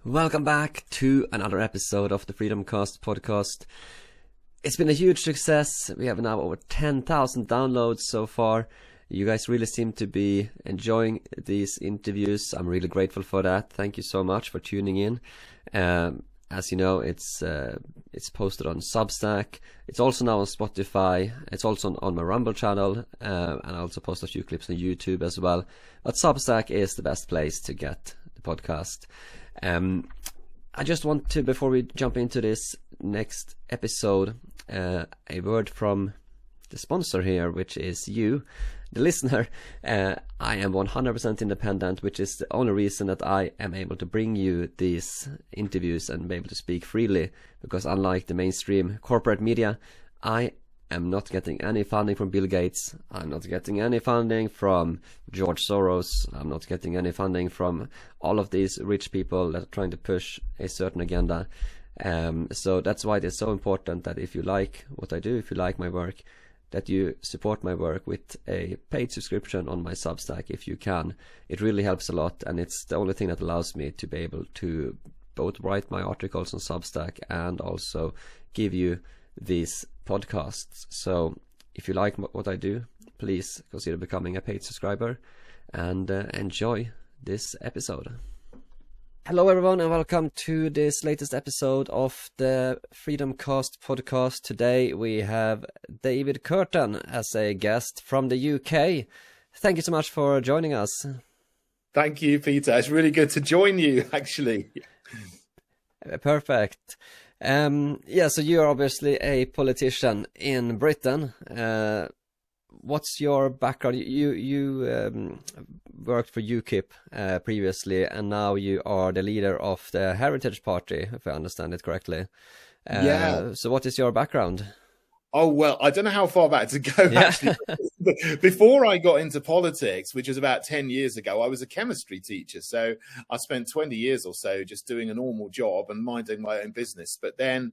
Welcome back to another episode of the FreedomCast podcast. It's been a huge success. We have now over 10,000 downloads so far. You guys really seem to be enjoying these interviews. I'm really grateful for that. Thank you so much for tuning in. As you know, it's posted on Substack. It's also now on Spotify. It's also on my Rumble channel, and I also post a few clips on YouTube as well. But Substack is the best place to get the podcast. I just want to, before we jump into this next episode, a word from the sponsor here, which is you, the listener. I am 100% independent, which is the only reason that I am able to bring you these interviews and be able to speak freely, because unlike the mainstream corporate media, I am not getting any funding from Bill Gates. I'm not getting any funding from George Soros. I'm not getting any funding from all of these rich people that are trying to push a certain agenda. So that's why it is so important that if you like what I do, if you like my work, that you support my work with a paid subscription on my Substack if you can. It really helps a lot, and it's the only thing that allows me to be able to both write my articles on Substack and also give you these podcasts. So if you like what I do, please consider becoming a paid subscriber and enjoy this episode. Hello everyone, and welcome to this latest episode of the FreedomCast podcast. Today we have David Curtin as a guest from the UK. Thank you so much for joining us. Thank you, Peter. It's really good to join you, actually. Perfect. So you're obviously a politician in Britain. What's your background? You worked for UKIP previously, and now you are the leader of the Heritage Party, if I understand it correctly. Yeah. So what is your background? Oh, well, I don't know how far back to go, actually. Before I got into politics, which was about 10 years ago, I was a chemistry teacher. So I spent 20 years or so just doing a normal job and minding my own business. But then,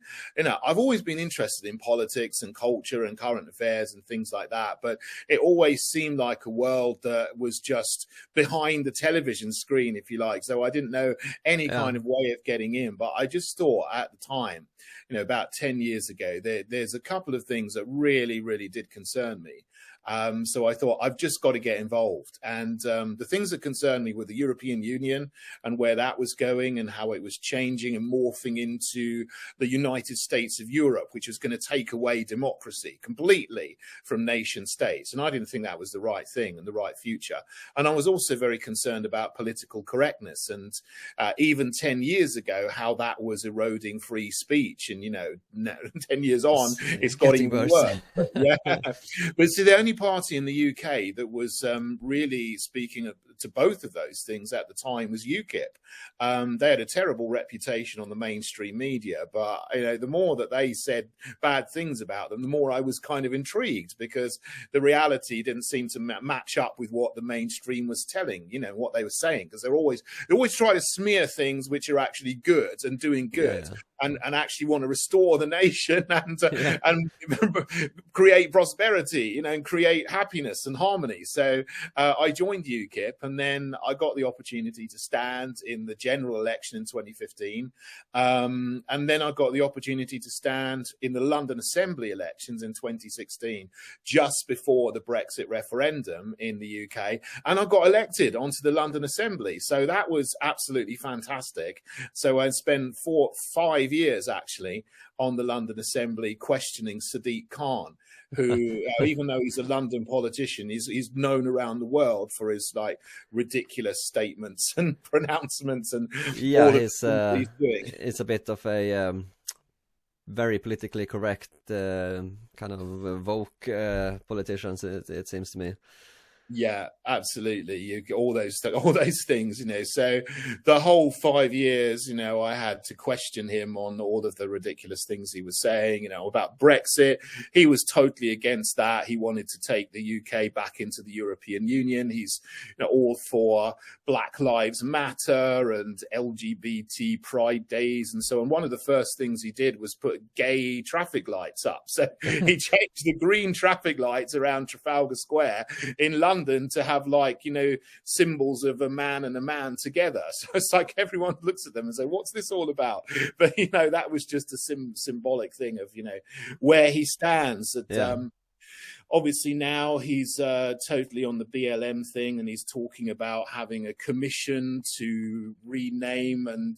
I've always been interested in politics and culture and current affairs and things like that. But it always seemed like a world that was just behind the television screen, if you like. So I didn't know any kind of way of getting in. But I just thought at the time, about 10 years ago, there's a couple of things that really, really did concern me. So I thought, I've just got to get involved. And the things that concerned me were the European Union and where that was going and how it was changing and morphing into the United States of Europe, which was going to take away democracy completely from nation states. And I didn't think that was the right thing and the right future. And I was also very concerned about political correctness. And even 10 years ago, how that was eroding free speech. And, 10 years on, it's got even worse. Yeah. But see, the only party in the UK that was really speaking to both of those things at the time was UKIP. They had a terrible reputation on the mainstream media, but the more that they said bad things about them, the more I was kind of intrigued, because the reality didn't seem to match up with what the mainstream was telling, what they were saying, because they always try to smear things which are actually good and doing good. Yeah. And actually want to restore the nation and create prosperity, and create happiness and harmony. So I joined UKIP, and then I got the opportunity to stand in the general election in 2015. And then I got the opportunity to stand in the London Assembly elections in 2016, just before the Brexit referendum in the UK. And I got elected onto the London Assembly. So that was absolutely fantastic. So I spent 5 years actually on the London Assembly questioning Sadiq Khan, who, even though he's a London politician, he's known around the world for his ridiculous statements and pronouncements and all he's doing. It's a bit of a very politically correct kind of woke politicians. It seems to me. Yeah, absolutely. All those things, So the whole 5 years, I had to question him on all of the ridiculous things he was saying, about Brexit. He was totally against that. He wanted to take the UK back into the European Union. He's all for Black Lives Matter and LGBT Pride Days and so on. One of the first things he did was put gay traffic lights up. So he changed the green traffic lights around Trafalgar Square in London London to have like, you know, symbols of a man and a man together. So it's like everyone looks at them and say, what's this all about? But, you know, that was just a symbolic thing of, you know, where he stands. Obviously now he's totally on the BLM thing, and he's talking about having a commission to rename and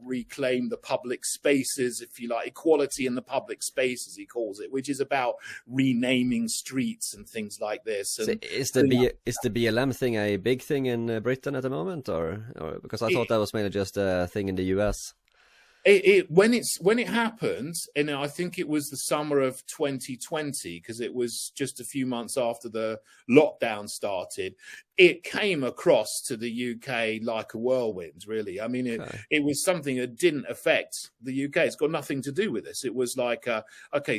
reclaim the public spaces, if you like, equality in the public spaces, he calls it, which is about renaming streets and things like this. And so is the BLM thing a big thing in Britain at the moment, or because I thought that was mainly just a thing in the US? When it happened, and I think it was the summer of 2020, because it was just a few months after the lockdown started, it came across to the UK like a whirlwind, really. I mean, it was something that didn't affect the UK. It's got nothing to do with this. It was like,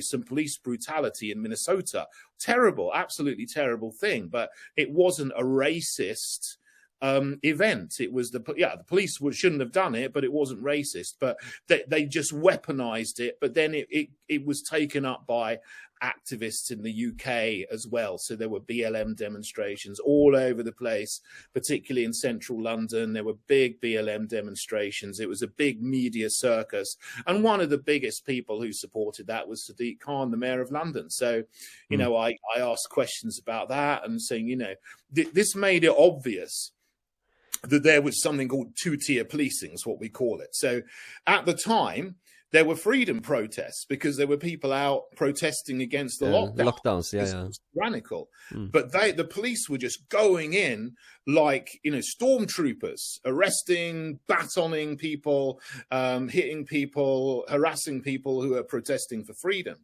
some police brutality in Minnesota. Terrible, absolutely terrible thing. But it wasn't a racist event. It was the police shouldn't have done it, but it wasn't racist. But they just weaponized it. But then it was taken up by activists in the UK as well. So there were BLM demonstrations all over the place, particularly in central London. There were big BLM demonstrations. It was a big media circus. And one of the biggest people who supported that was Sadiq Khan, the mayor of London. So, you know, I asked questions about that and saying, you know, this made it obvious that there was something called two-tier policing, is what we call it. So at the time, there were freedom protests because there were people out protesting against the lockdowns. It was tyrannical. But the police were just going in like, you know, stormtroopers, arresting, batoning people, hitting people, harassing people who are protesting for freedom.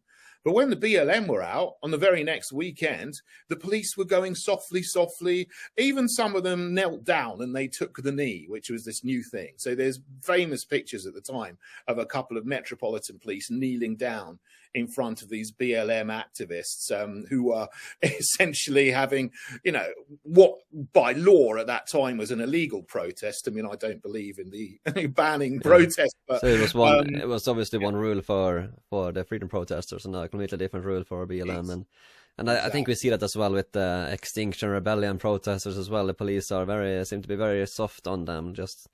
But when the BLM were out on the very next weekend, the police were going softly, softly. Even some of them knelt down and they took the knee, which was this new thing. So there's famous pictures at the time of a couple of Metropolitan Police kneeling down in front of these BLM activists who are essentially having, you know, what by law at that time was an illegal protest. I mean, I don't believe in the banning protest. But, so it was one. It was obviously one rule for the freedom protesters and a completely different rule for BLM. And I think we see that as well with the Extinction Rebellion protesters as well. The police seem to be very soft on them, just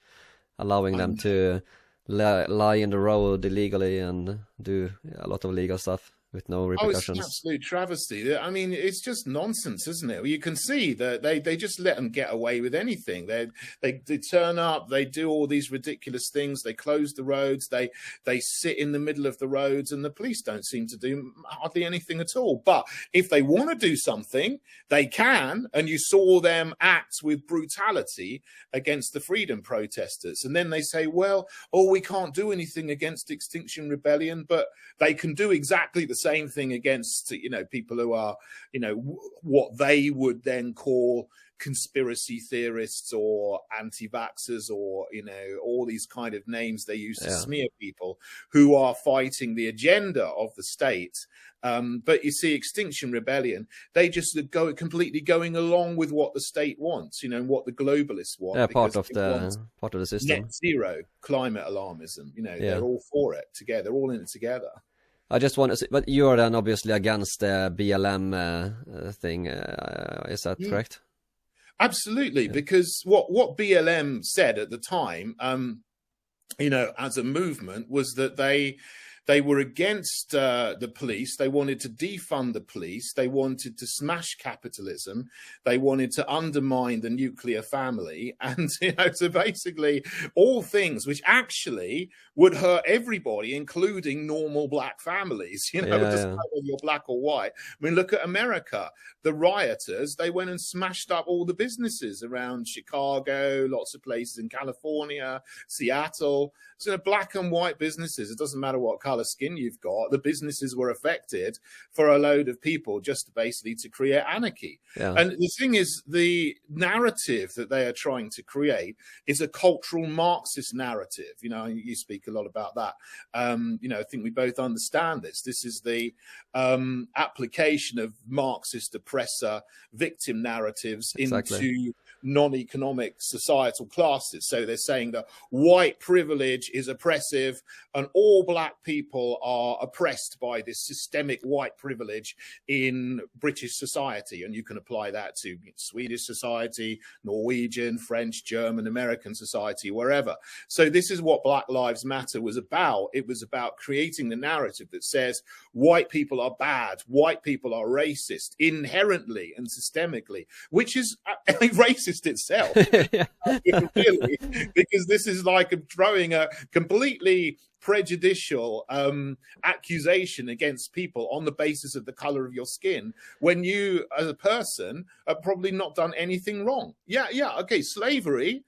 allowing them to lie in the road illegally and do a lot of illegal stuff with no repercussions. Oh, it's an absolute travesty. I mean, it's just nonsense, isn't it? You can see that they just let them get away with anything. They turn up, they do all these ridiculous things. They close the roads, they sit in the middle of the roads, and the police don't seem to do hardly anything at all. But if they want to do something, they can. And you saw them act with brutality against the freedom protesters. And then they say, well, we can't do anything against Extinction Rebellion, but they can do exactly the same thing against, you know, people who are, you know, what they would then call conspiracy theorists or anti-vaxxers, or, you know, all these kind of names they use to smear people who are fighting the agenda of the state. But you see, Extinction Rebellion, they just go completely going along with what the state wants, you know, and what the globalists want. Yeah, part of the system. Net zero climate alarmism, you know, they're all for it together, they're all in it together. I just want to say, but you're then obviously against the BLM thing, is that correct? Absolutely, because what BLM said at the time, you know, as a movement, was that they were against the police. They wanted to defund the police. They wanted to smash capitalism. They wanted to undermine the nuclear family. And, you know, so basically all things which actually would hurt everybody, including normal black families, you know, it doesn't matter whether you're black or white. I mean, look at America. The rioters, they went and smashed up all the businesses around Chicago, lots of places in California, Seattle. So black and white businesses, it doesn't matter what color skin you've got, the businesses were affected for a load of people just basically to create anarchy. And the thing is, the narrative that they are trying to create is a cultural Marxist narrative. You know, you speak a lot about that. You know, I think we both understand this. This is the application of Marxist oppressor victim narratives into non-economic societal classes. So they're saying that white privilege is oppressive and all black people are oppressed by this systemic white privilege in British society. And you can apply that to Swedish society, Norwegian, French, German, American society, wherever. So this is what Black Lives Matter was about. It was about creating the narrative that says white people are bad, white people are racist inherently and systemically, which is racist itself. Really, because this is like throwing a completely prejudicial accusation against people on the basis of the color of your skin when you as a person have probably not done anything wrong. Okay, slavery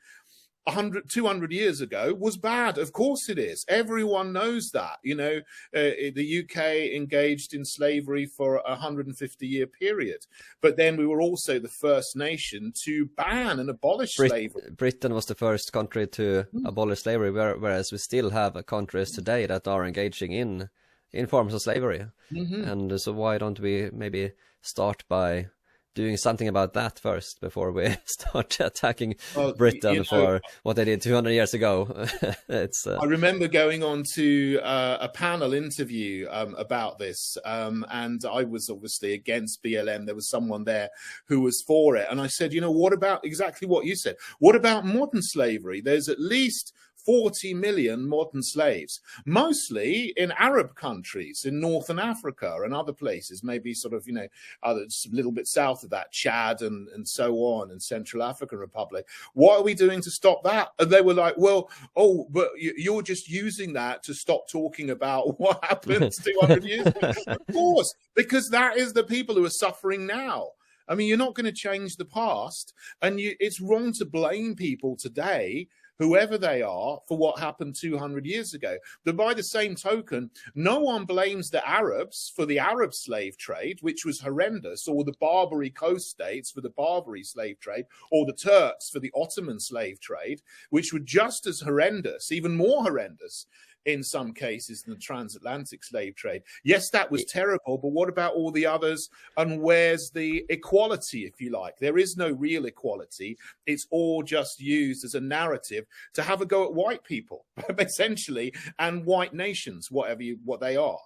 100, 200 years ago was bad. Of course it is. Everyone knows that. The UK engaged in slavery for a 150-year period. But then we were also the first nation to ban and abolish slavery. Britain was the first country to abolish slavery, whereas we still have countries today that are engaging in forms of slavery. And so why don't we maybe start by doing something about that first before we start attacking Britain for what they did 200 years ago. I remember going on to a panel interview about this, and I was obviously against BLM. There was someone there who was for it. And I said, what about exactly what you said? What about modern slavery? There's at least 40 million modern slaves, mostly in Arab countries, in Northern Africa and other places, maybe sort of, a little bit south of that, Chad and so on, and Central African Republic. What are we doing to stop that? And they were like, but you're just using that to stop talking about what happened 200 years ago. Of course, because that is the people who are suffering now. I mean, you're not going to change the past, and it's wrong to blame people today, whoever they are, for what happened 200 years ago. But by the same token, no one blames the Arabs for the Arab slave trade, which was horrendous, or the Barbary coast states for the Barbary slave trade, or the Turks for the Ottoman slave trade, which were just as horrendous, even more horrendous in some cases than the transatlantic slave trade. Yes, that was terrible, but what about all the others? And where's the equality, if you like? There is no real equality. It's all just used as a narrative to have a go at white people, essentially, and white nations, what they are.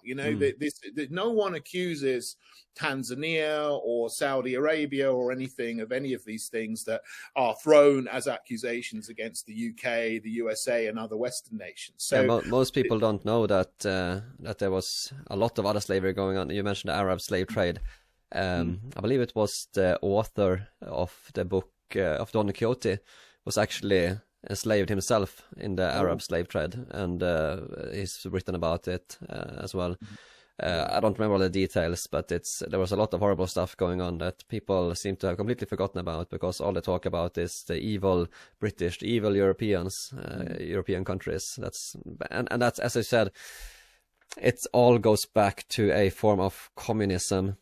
No one accuses Tanzania or Saudi Arabia or anything of any of these things that are thrown as accusations against the UK, the USA, and other Western nations. So most people don't know that there was a lot of other slavery going on. You mentioned the Arab slave trade. I believe it was the author of the book of Don Quixote was actually enslaved himself in the Arab slave trade, and he's written about it as well. I don't remember all the details, but there was a lot of horrible stuff going on that people seem to have completely forgotten about, because all they talk about is the evil British, the evil Europeans, European countries. That's, as I said, it all goes back to a form of communism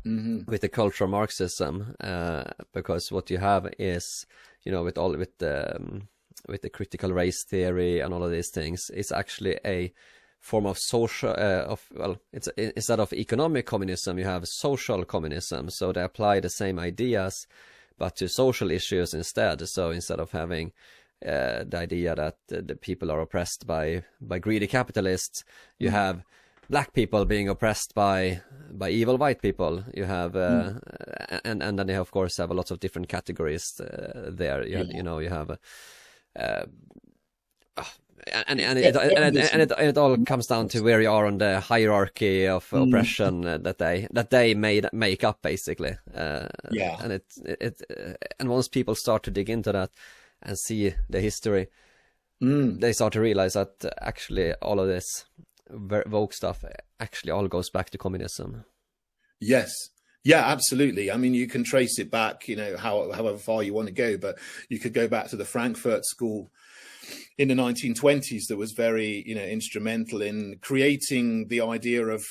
with the culture of Marxism, because what you have is, with the critical race theory and all of these things, it's actually a form of social, instead of economic communism, you have social communism. So they apply the same ideas, but to social issues instead. So instead of having the idea that the people are oppressed by greedy capitalists, you have black people being oppressed by evil white people. You have, and then you of course have a lot of different categories there. You have. And it all comes down to where you are on the hierarchy of oppression that they make up, basically. And and once people start to dig into that and see the history, they start to realize that actually all of this woke stuff actually all goes back to communism. Yes. Yeah, absolutely. I mean, you can trace it back, however far you want to go, but you could go back to the Frankfurt School in the 1920s that was very, instrumental in creating the idea of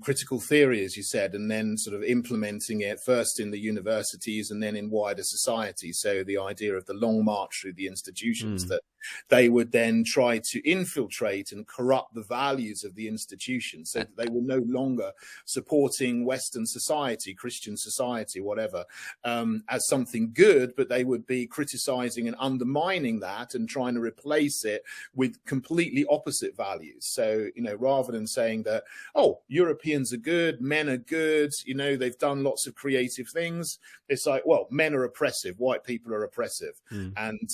critical theory, as you said, and then sort of implementing it first in the universities and then in wider society. So the idea of the long march through the institutions, that they would then try to infiltrate and corrupt the values of the institution, so that they were no longer supporting Western society, Christian society, whatever, as something good, but they would be criticizing and undermining that and trying to replace it with completely opposite values. So, rather than saying that, oh, Europeans are good, men are good, they've done lots of creative things, it's like, well, men are oppressive, white people are oppressive. And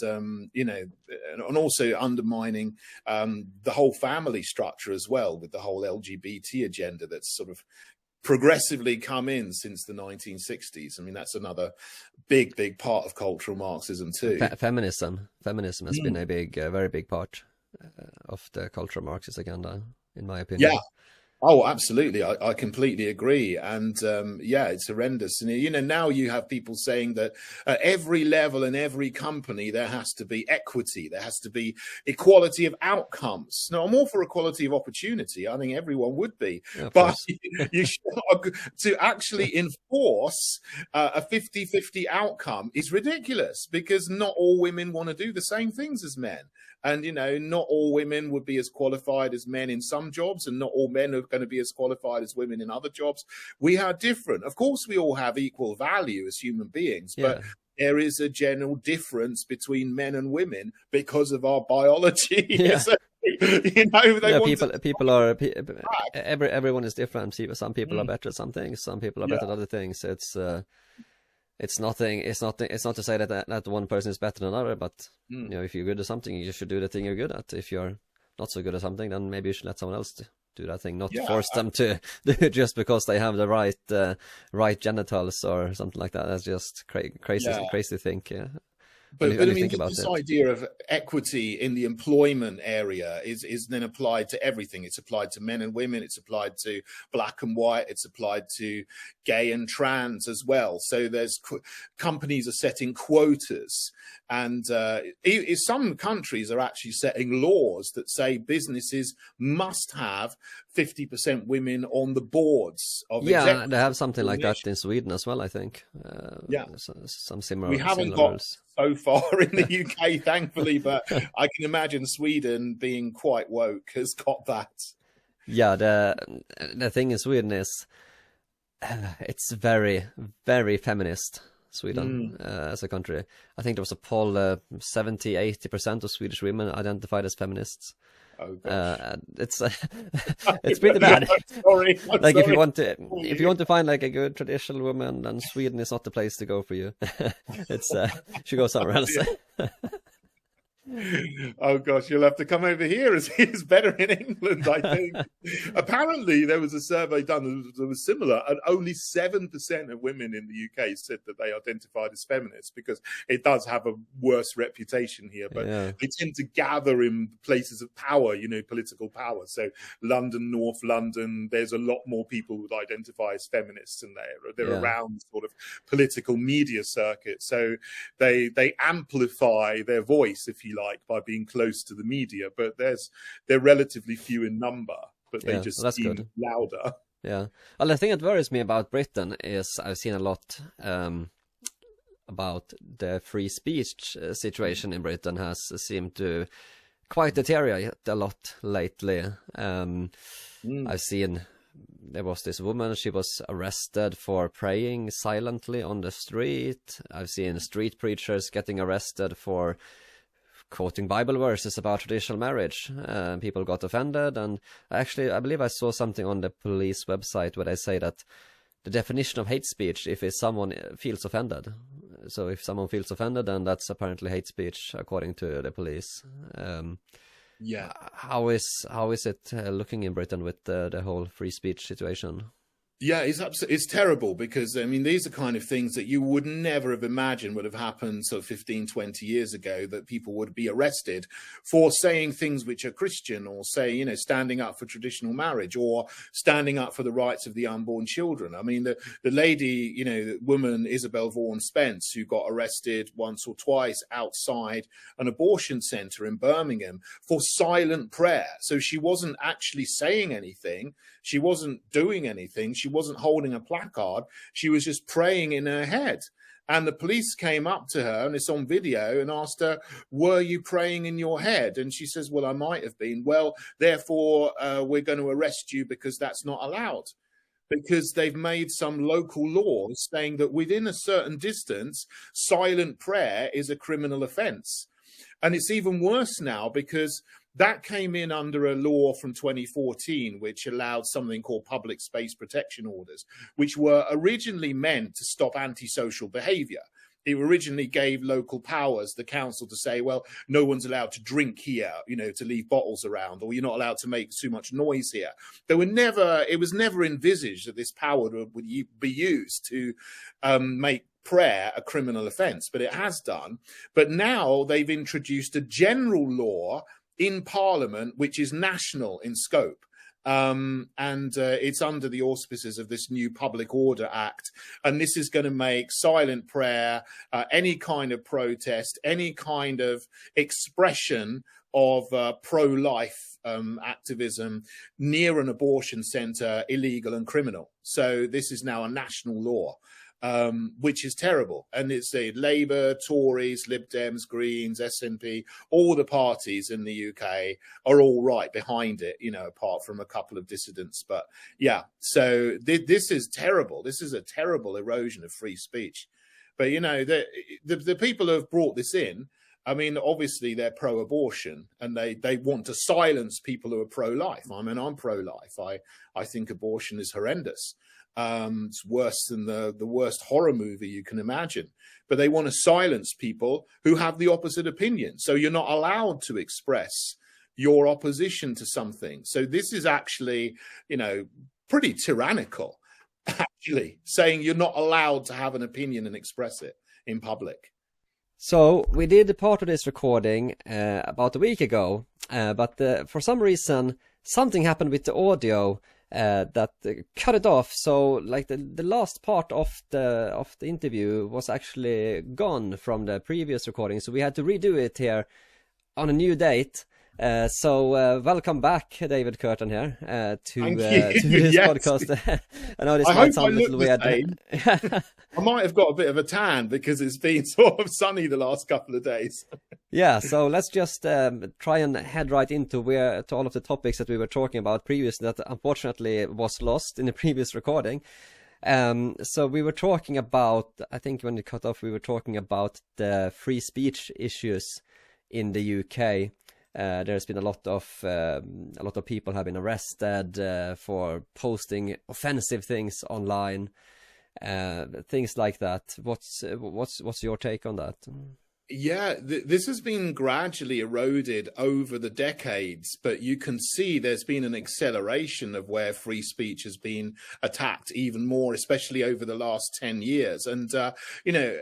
also undermining the whole family structure as well, with the whole LGBT agenda that's sort of progressively come in since the 1960s. I mean, that's another big part of cultural Marxism too. Feminism has been a very big part of the cultural Marxist agenda, in my opinion. Yeah. Oh, absolutely. I completely agree. And it's horrendous. And, now you have people saying that at every level in every company, there has to be equity. There has to be equality of outcomes. Now, I'm all for equality of opportunity. I think everyone would be. Yeah, but you should, to actually enforce a 50-50 outcome is ridiculous, because not all women want to do the same things as men. And, not all women would be as qualified as men in some jobs, and not all men are going to be as qualified as women in other jobs. We are different. Of course, we all have equal value as human beings, but there is a general difference between men and women because of our biology. Yeah. So, everyone is different. Some people are better at some things, some people are better at other things. It's not to say that one person is better than another, but if you're good at something, you should do the thing you're good at. If you're not so good at something, then maybe you should let someone else do that thing, not force them to do it just because they have the right genitals or something like that. That's just crazy to think. Yeah. But I mean, this idea of equity in the employment area is then applied to everything. It's applied to men and women. It's applied to black and white. It's applied to gay and trans as well. So there's companies are setting quotas, and some countries are actually setting laws that say businesses must have 50% women on the boards of they have something like that in Sweden as well, I think. Some similar. We haven't got so far in the UK, thankfully, but I can imagine Sweden, being quite woke, has got that. Yeah, the thing in Sweden is it's very, very feminist. Sweden as a country. I think there was a poll, 70-80% of Swedish women identified as feminists. Oh, it's pretty bad. Sorry. If you want to find like a good traditional woman, then Sweden is not the place to go for you. It's should go somewhere else. Oh gosh, you'll have to come over here. It's better in England, I think. Apparently, there was a survey done that was similar, and only 7% of women in the UK said that they identified as feminists, because it does have a worse reputation here. But they tend to gather in places of power, political power. So London, North London, there's a lot more people who would identify as feminists, and they're around sort of political media circuit. So they amplify their voice, if you like, by being close to the media, but they're relatively few in number, but they just seem louder. Yeah. Well, the thing that worries me about Britain is I've seen a lot about the free speech situation in Britain has seemed to quite deteriorate a lot lately. I've seen there was this woman, she was arrested for praying silently on the street. I've seen street preachers getting arrested for quoting Bible verses about traditional marriage. People got offended, and I believe I saw something on the police website where they say that the definition of hate speech if someone feels offended. So if someone feels offended, then that's apparently hate speech according to the police. How is it looking in Britain with the whole free speech situation? Yeah, it's terrible, because I mean, these are kind of things that you would never have imagined would have happened sort of 15, 20 years ago, that people would be arrested for saying things which are Christian, or say, you know, standing up for traditional marriage, or standing up for the rights of the unborn children. I mean, the lady, you know, the woman Isabel Vaughan Spence, who got arrested once or twice outside an abortion centre in Birmingham for silent prayer. So she wasn't actually saying anything. She wasn't doing anything. She wasn't holding a placard. She was just praying in her head. And the police came up to her, and it's on video, and asked her, were you praying in your head? And she says, well, I might have been. Well, therefore, we're going to arrest you because that's not allowed. Because they've made some local laws saying that within a certain distance, silent prayer is a criminal offence. And it's even worse now, because that came in under a law from 2014, which allowed something called public space protection orders, which were originally meant to stop antisocial behaviour. It originally gave local powers, the council, to say, well, no one's allowed to drink here, you know, to leave bottles around, or you're not allowed to make too much noise here. It was never envisaged that this power would be used to make prayer a criminal offence, but it has done. But now they've introduced a general law in Parliament, which is national in scope. It's under the auspices of this new Public Order Act. And this is going to make silent prayer, any kind of protest, any kind of expression of pro-life activism near an abortion centre illegal and criminal. So this is now a national law. Which is terrible. And it's Labour, Tories, Lib Dems, Greens, SNP, all the parties in the UK are all right behind it, you know, apart from a couple of dissidents. But yeah, so this is terrible. This is a terrible erosion of free speech. But, you know, the people who have brought this in, I mean, obviously they're pro-abortion, and they want to silence people who are pro-life. I mean, I'm pro-life. I think abortion is horrendous. It's worse than the worst horror movie you can imagine. But they want to silence people who have the opposite opinion. So you're not allowed to express your opposition to something. So this is actually, you know, pretty tyrannical, actually, saying you're not allowed to have an opinion and express it in public. So we did part of this recording about a week ago, but for some reason, something happened with the audio that cut it off. So like the last part of the interview was actually gone from the previous recording, so we had to redo it here on a new date. So welcome back, David Curtin here to this podcast. I know this might sound a little weird. I might have got a bit of a tan because it's been sort of sunny the last couple of days. Yeah, so let's just try and head right into all of the topics that we were talking about previously that unfortunately was lost in the previous recording. So we were talking about, I think when it cut off, we were talking about the free speech issues in the UK. There's been a lot of people have been arrested for posting offensive things online, things like that. What's your take on that? Yeah, this has been gradually eroded over the decades, but you can see there's been an acceleration of where free speech has been attacked even more, especially over the last 10 years. And, you know,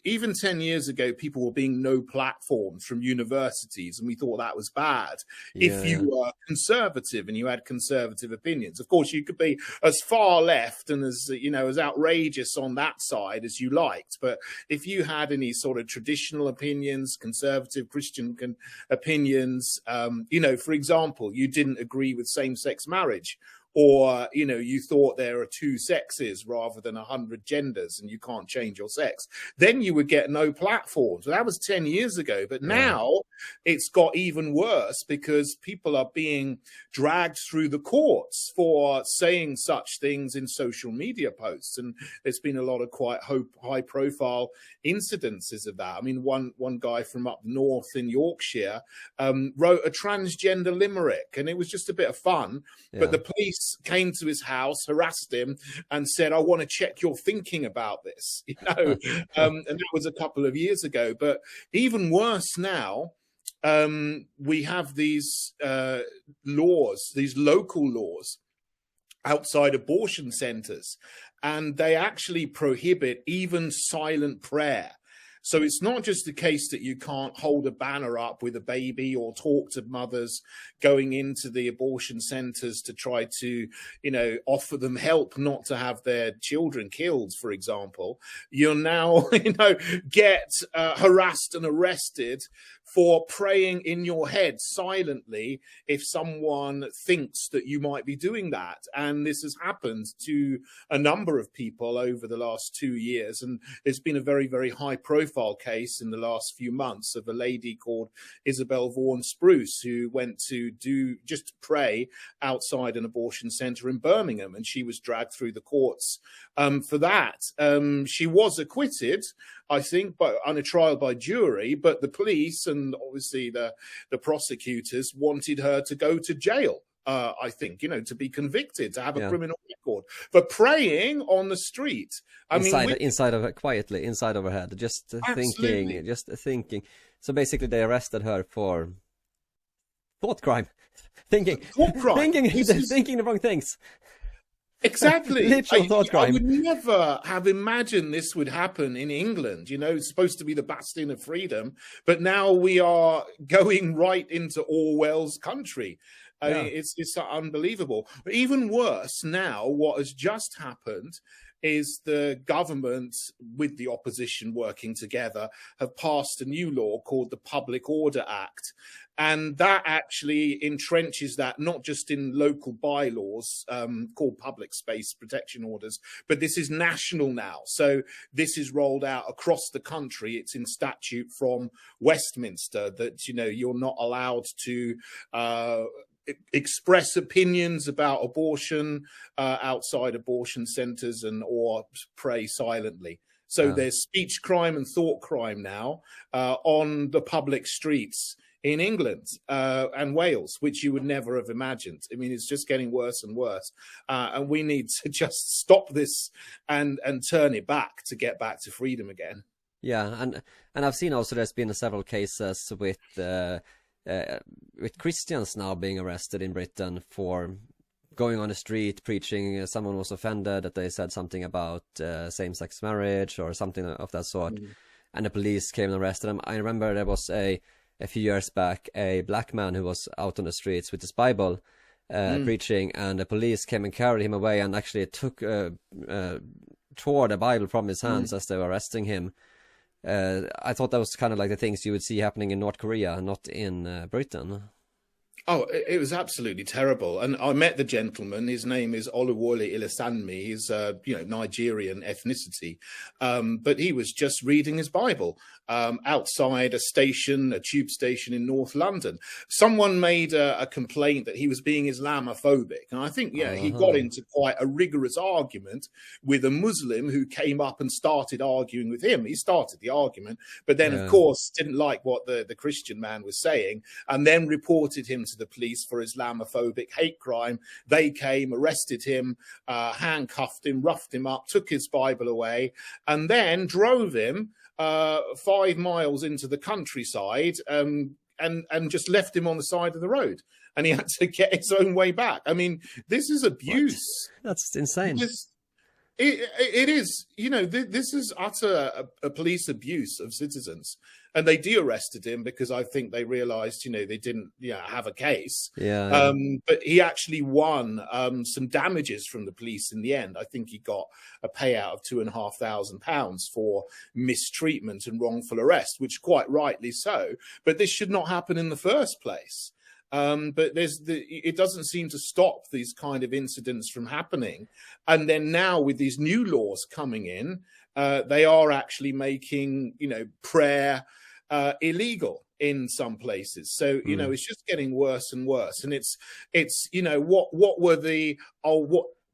even 10 years ago, people were being no platforms from universities, and we thought that was bad. Yeah. If you were conservative and you had conservative opinions, of course, you could be as far left and as, you know, as outrageous on that side as you liked. But if you had any sort of traditional opinions, conservative Christian opinions, you know, for example, you didn't agree with same-sex marriage, or, you know, you thought there are two sexes rather than 100 genders and you can't change your sex, then you would get no platforms. Well, that was 10 years ago. But now it's got even worse because people are being dragged through the courts for saying such things in social media posts. And there's been a lot of quite high profile incidences of that. I mean, one guy from up north in Yorkshire wrote a transgender limerick, and it was just a bit of fun. Yeah. But the police came to his house, harassed him, and said, "I want to check your thinking about this." You know, and that was a couple of years ago. But even worse now, we have these laws, these local laws, outside abortion centers, and they actually prohibit even silent prayer. So it's not just the case that you can't hold a banner up with a baby or talk to mothers going into the abortion centers to try to, offer them help not to have their children killed, for example. You'll now, get harassed and arrested for praying in your head silently if someone thinks that you might be doing that. And this has happened to a number of people over the last 2 years. And there's been a very, very high profile case in the last few months of a lady called Isabel Vaughan Spruce, who went to just pray outside an abortion center in Birmingham. And she was dragged through the courts for that. She was acquitted, I think, on a trial by jury, but the police and obviously the prosecutors wanted her to go to jail, I think, to be convicted, to have a criminal record for praying on the street. Inside of her head, just thinking. So basically they arrested her for thought crime, thinking the wrong things. Exactly. Literal thought crime. I would never have imagined this would happen in England. It's supposed to be the bastion of freedom, but now we are going right into Orwell's country. It's unbelievable. But even worse now, what has just happened is the government, with the opposition working together, have passed a new law called the Public Order Act. And that actually entrenches that not just in local bylaws called public space protection orders, but this is national now. So this is rolled out across the country. It's in statute from Westminster that, you're not allowed to express opinions about abortion outside abortion centers or pray silently. So there's speech crime and thought crime now on the public streets in England and Wales, which you would never have imagined. It's just getting worse and worse. And we need to just stop this and turn it back to get back to freedom again. Yeah, and I've seen also there's been several cases with Christians now being arrested in Britain for going on the street preaching. Someone was offended that they said something about same-sex marriage or something of that sort, and the police came and arrested them. I remember there was a few years back a black man who was out on the streets with his Bible preaching, and the police came and carried him away and actually tore the Bible from his hands as they were arresting him. I thought that was kind of like the things you would see happening in North Korea, not in Britain. Oh, it was absolutely terrible. And I met the gentleman. His name is Oluwole Ilasanmi. He's Nigerian ethnicity. But he was just reading his Bible outside a tube station in North London. Someone made a complaint that he was being Islamophobic. And I think, he got into quite a rigorous argument with a Muslim who came up and started arguing with him. He started the argument, but then, of course, didn't like what the Christian man was saying, and then reported him to the police for Islamophobic hate crime. They came, arrested him, handcuffed him, roughed him up, took his Bible away, and then drove him 5 miles into the countryside and just left him on the side of the road. And he had to get his own way back. This is abuse. What? That's insane. It is, this is utter a police abuse of citizens. And they de-arrested him because I think they realized, they didn't have a case. But he actually won some damages from the police in the end. I think he got a payout of £2,500 for mistreatment and wrongful arrest, which quite rightly so. But this should not happen in the first place. But it doesn't seem to stop these kind of incidents from happening. And then now with these new laws coming in, they are actually making, prayer illegal in some places. So, it's just getting worse and worse. And it's what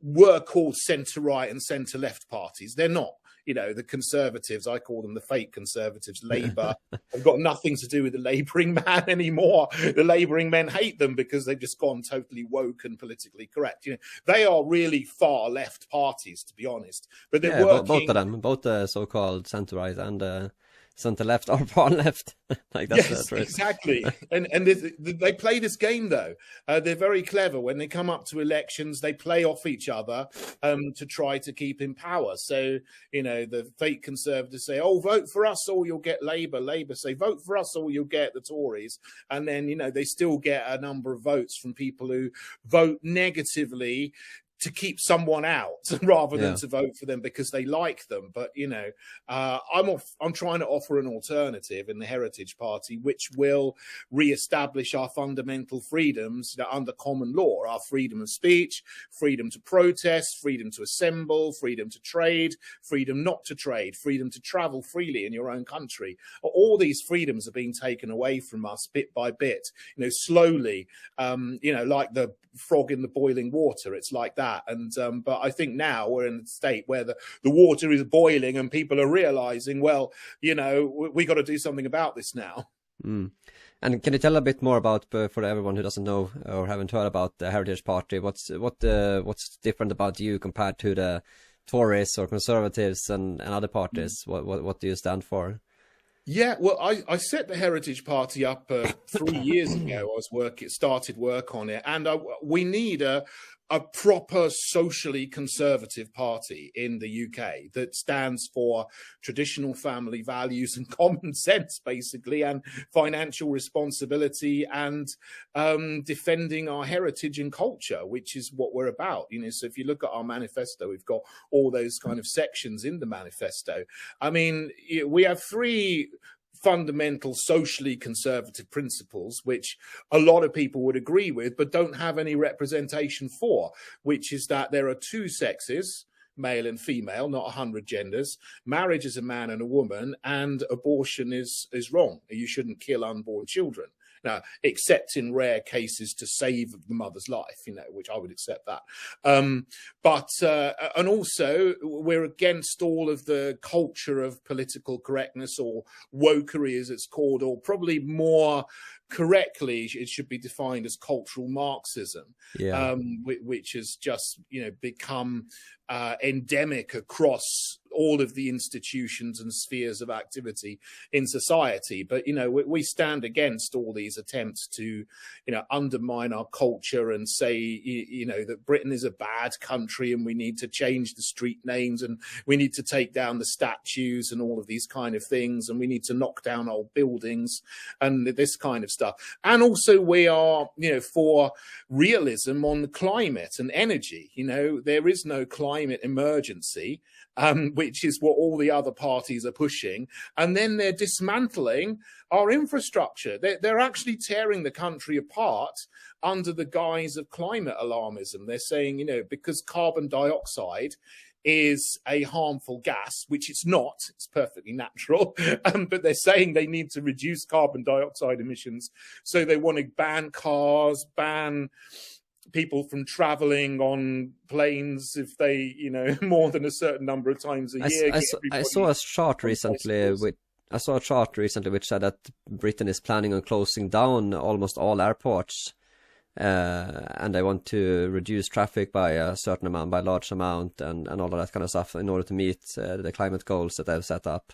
were called centre-right and centre-left parties. They're not. The Conservatives, I call them the fake Conservatives, Labour, have got nothing to do with the labouring man anymore. The labouring men hate them because they've just gone totally woke and politically correct. They are really far left parties, to be honest. But they're working... both of them, both the so-called centre-right and center left or far left. Like that's yes, right. Exactly. And they play this game though. They're very clever. When they come up to elections, they play off each other to try to keep in power. So the fake Conservatives say, "Oh, vote for us or you'll get Labour." Labour say, "Vote for us or you'll get the Tories." And then they still get a number of votes from people who vote negatively to keep someone out rather than to vote for them because they like them. But I'm trying to offer an alternative in the Heritage Party, which will re-establish our fundamental freedoms under common law: our freedom of speech, freedom to protest, freedom to assemble, freedom to trade, freedom not to trade, freedom to travel freely in your own country. All these freedoms are being taken away from us bit by bit, slowly, like the frog in the boiling water. It's like that. And but I think now we're in a state where the water is boiling and people are realizing, well, we got to do something about this now. And can you tell a bit more about, for everyone who doesn't know or haven't heard about the Heritage Party, what's different about you compared to the Tories or Conservatives and other parties? What do you stand for? Yeah, well, I set the Heritage Party up 3 years ago. Started work on it, and we need a proper socially conservative party in the UK that stands for traditional family values and common sense, basically, and financial responsibility and defending our heritage and culture, which is what we're about. So if you look at our manifesto, we've got all those kind of sections in the manifesto. I mean, we have three fundamental socially conservative principles, which a lot of people would agree with, but don't have any representation for, which is that there are two sexes, male and female, not 100 genders. Marriage is a man and a woman, and abortion is wrong. You shouldn't kill unborn children. Now, except in rare cases to save the mother's life, which I would accept that. And also we're against all of the culture of political correctness, or wokery as it's called, or probably more correctly, it should be defined as cultural Marxism, which has just, become endemic across all of the institutions and spheres of activity in society. But, we stand against all these attempts to, undermine our culture and say, that Britain is a bad country and we need to change the street names and we need to take down the statues and all of these kind of things. And we need to knock down old buildings and this kind of stuff. And also we are, for realism on climate and energy. There is no climate emergency, which is what all the other parties are pushing. And then they're dismantling our infrastructure. They're actually tearing the country apart under the guise of climate alarmism. They're saying, because carbon dioxide is a harmful gas, which it's not, it's perfectly natural, but they're saying they need to reduce carbon dioxide emissions. So they want to ban cars, ban people from traveling on planes if they, more than a certain number of times a year. I saw a chart recently which said that Britain is planning on closing down almost all airports, and they want to reduce traffic by a certain amount, by a large amount, and all of that kind of stuff in order to meet the climate goals that they've set up.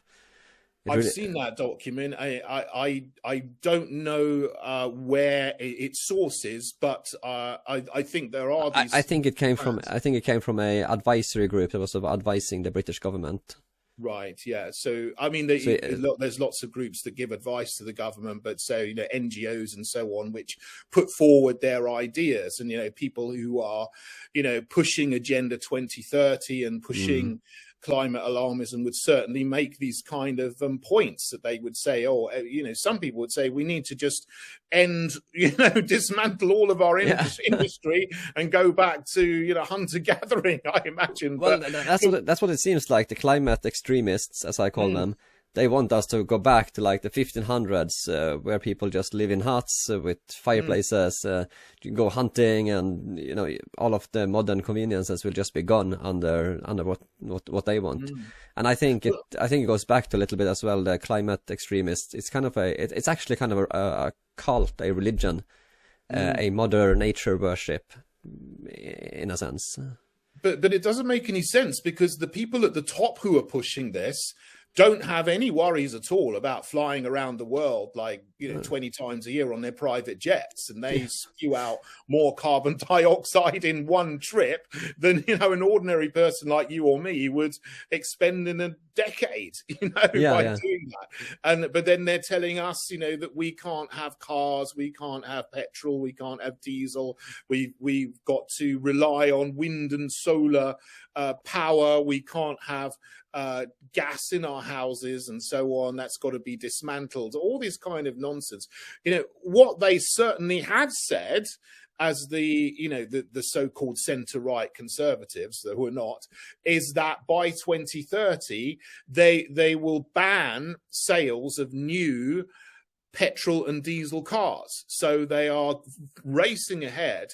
I've seen that document. I don't know where its source is, but I think there are these. I think it came from a advisory group that was advising the British government. Right. Yeah. So I mean, there's lots of groups that give advice to the government, but so NGOs and so on, which put forward their ideas, and people who are pushing Agenda 2030 and pushing climate alarmism would certainly make these kind of points that they would say, some people would say we need to just dismantle all of our industry and go back to, hunter gathering, I imagine. Well, that's what it seems like. The climate extremists, as I call them, they want us to go back to like the 1500s, where people just live in huts with fireplaces, go hunting, and all of the modern conveniences will just be gone under what they want. And I think it goes back to a little bit as well. The climate extremists, it's kind of it's actually kind of a cult, a religion, a modern nature worship, in a sense. But it doesn't make any sense, because the people at the top who are pushing this don't have any worries at all about flying around the world like 20 times a year on their private jets, and they spew out more carbon dioxide in one trip than an ordinary person like you or me would expend in a decade by doing that. But then they're telling us that we can't have cars, we can't have petrol, we can't have diesel, we've got to rely on wind and solar power, we can't have gas in our houses and so on, that's got to be dismantled, all this kind of nonsense. What they certainly have said, as the so-called centre-right conservatives who are not, is that by 2030 they will ban sales of new petrol and diesel cars. So they are racing ahead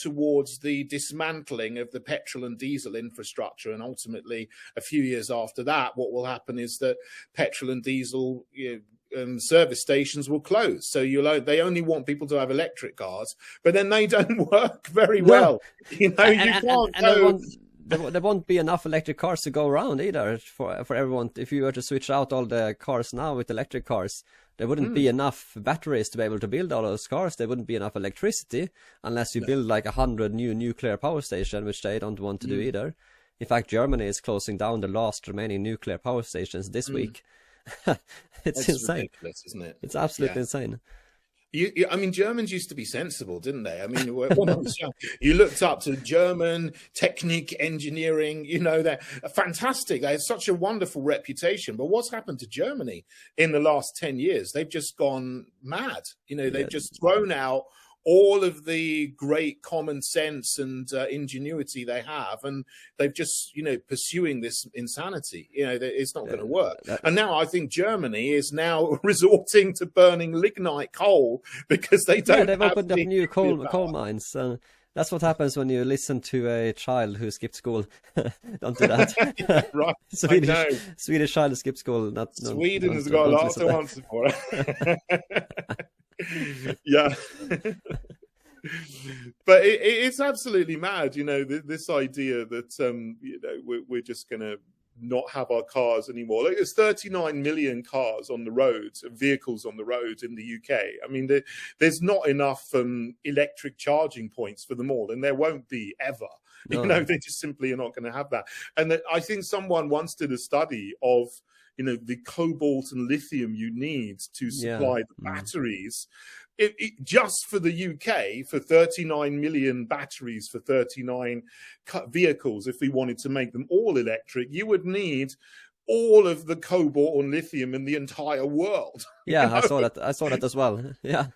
towards the dismantling of the petrol and diesel infrastructure. And ultimately, a few years after that, what will happen is that petrol and diesel service stations will close. So they only want people to have electric cars, but then they don't work very well. You can't go. There won't be enough electric cars to go around either for everyone. If you were to switch out all the cars now with electric cars, there wouldn't be enough batteries to be able to build all those cars. There wouldn't be enough electricity unless you build like 100 new nuclear power stations, which they don't want to do either. In fact, Germany is closing down the last remaining nuclear power stations this week. It's insane, ridiculous, isn't it? It's absolutely insane. I mean, Germans used to be sensible, didn't they? I mean, when I was young, you looked up to German Technik, engineering, they're fantastic. They have such a wonderful reputation. But what's happened to Germany in the last 10 years? They've just gone mad. They've just thrown out all of the great common sense and ingenuity they have, and they've just pursuing this insanity. It's not going to work. And now I think Germany is now resorting to burning lignite coal because they don't. They've opened up new coal mines. That's what happens when you listen to a child who skipped school. Don't do that. Right. Swedish child who skipped school. Sweden has got a lot to answer for. Yeah. But it's absolutely mad, this idea that we're just going to not have our cars anymore. Like, there's 39 million cars on the roads, vehicles on the roads in the UK. I mean, there's not enough electric charging points for them all, and there won't be ever. No. They just simply are not going to have that. And I think someone once did a study of the cobalt and lithium you need to supply the batteries. Just for the UK, for 39 million batteries for 39 vehicles, if we wanted to make them all electric, you would need all of the cobalt and lithium in the entire world. Yeah, I saw that as well. Yeah.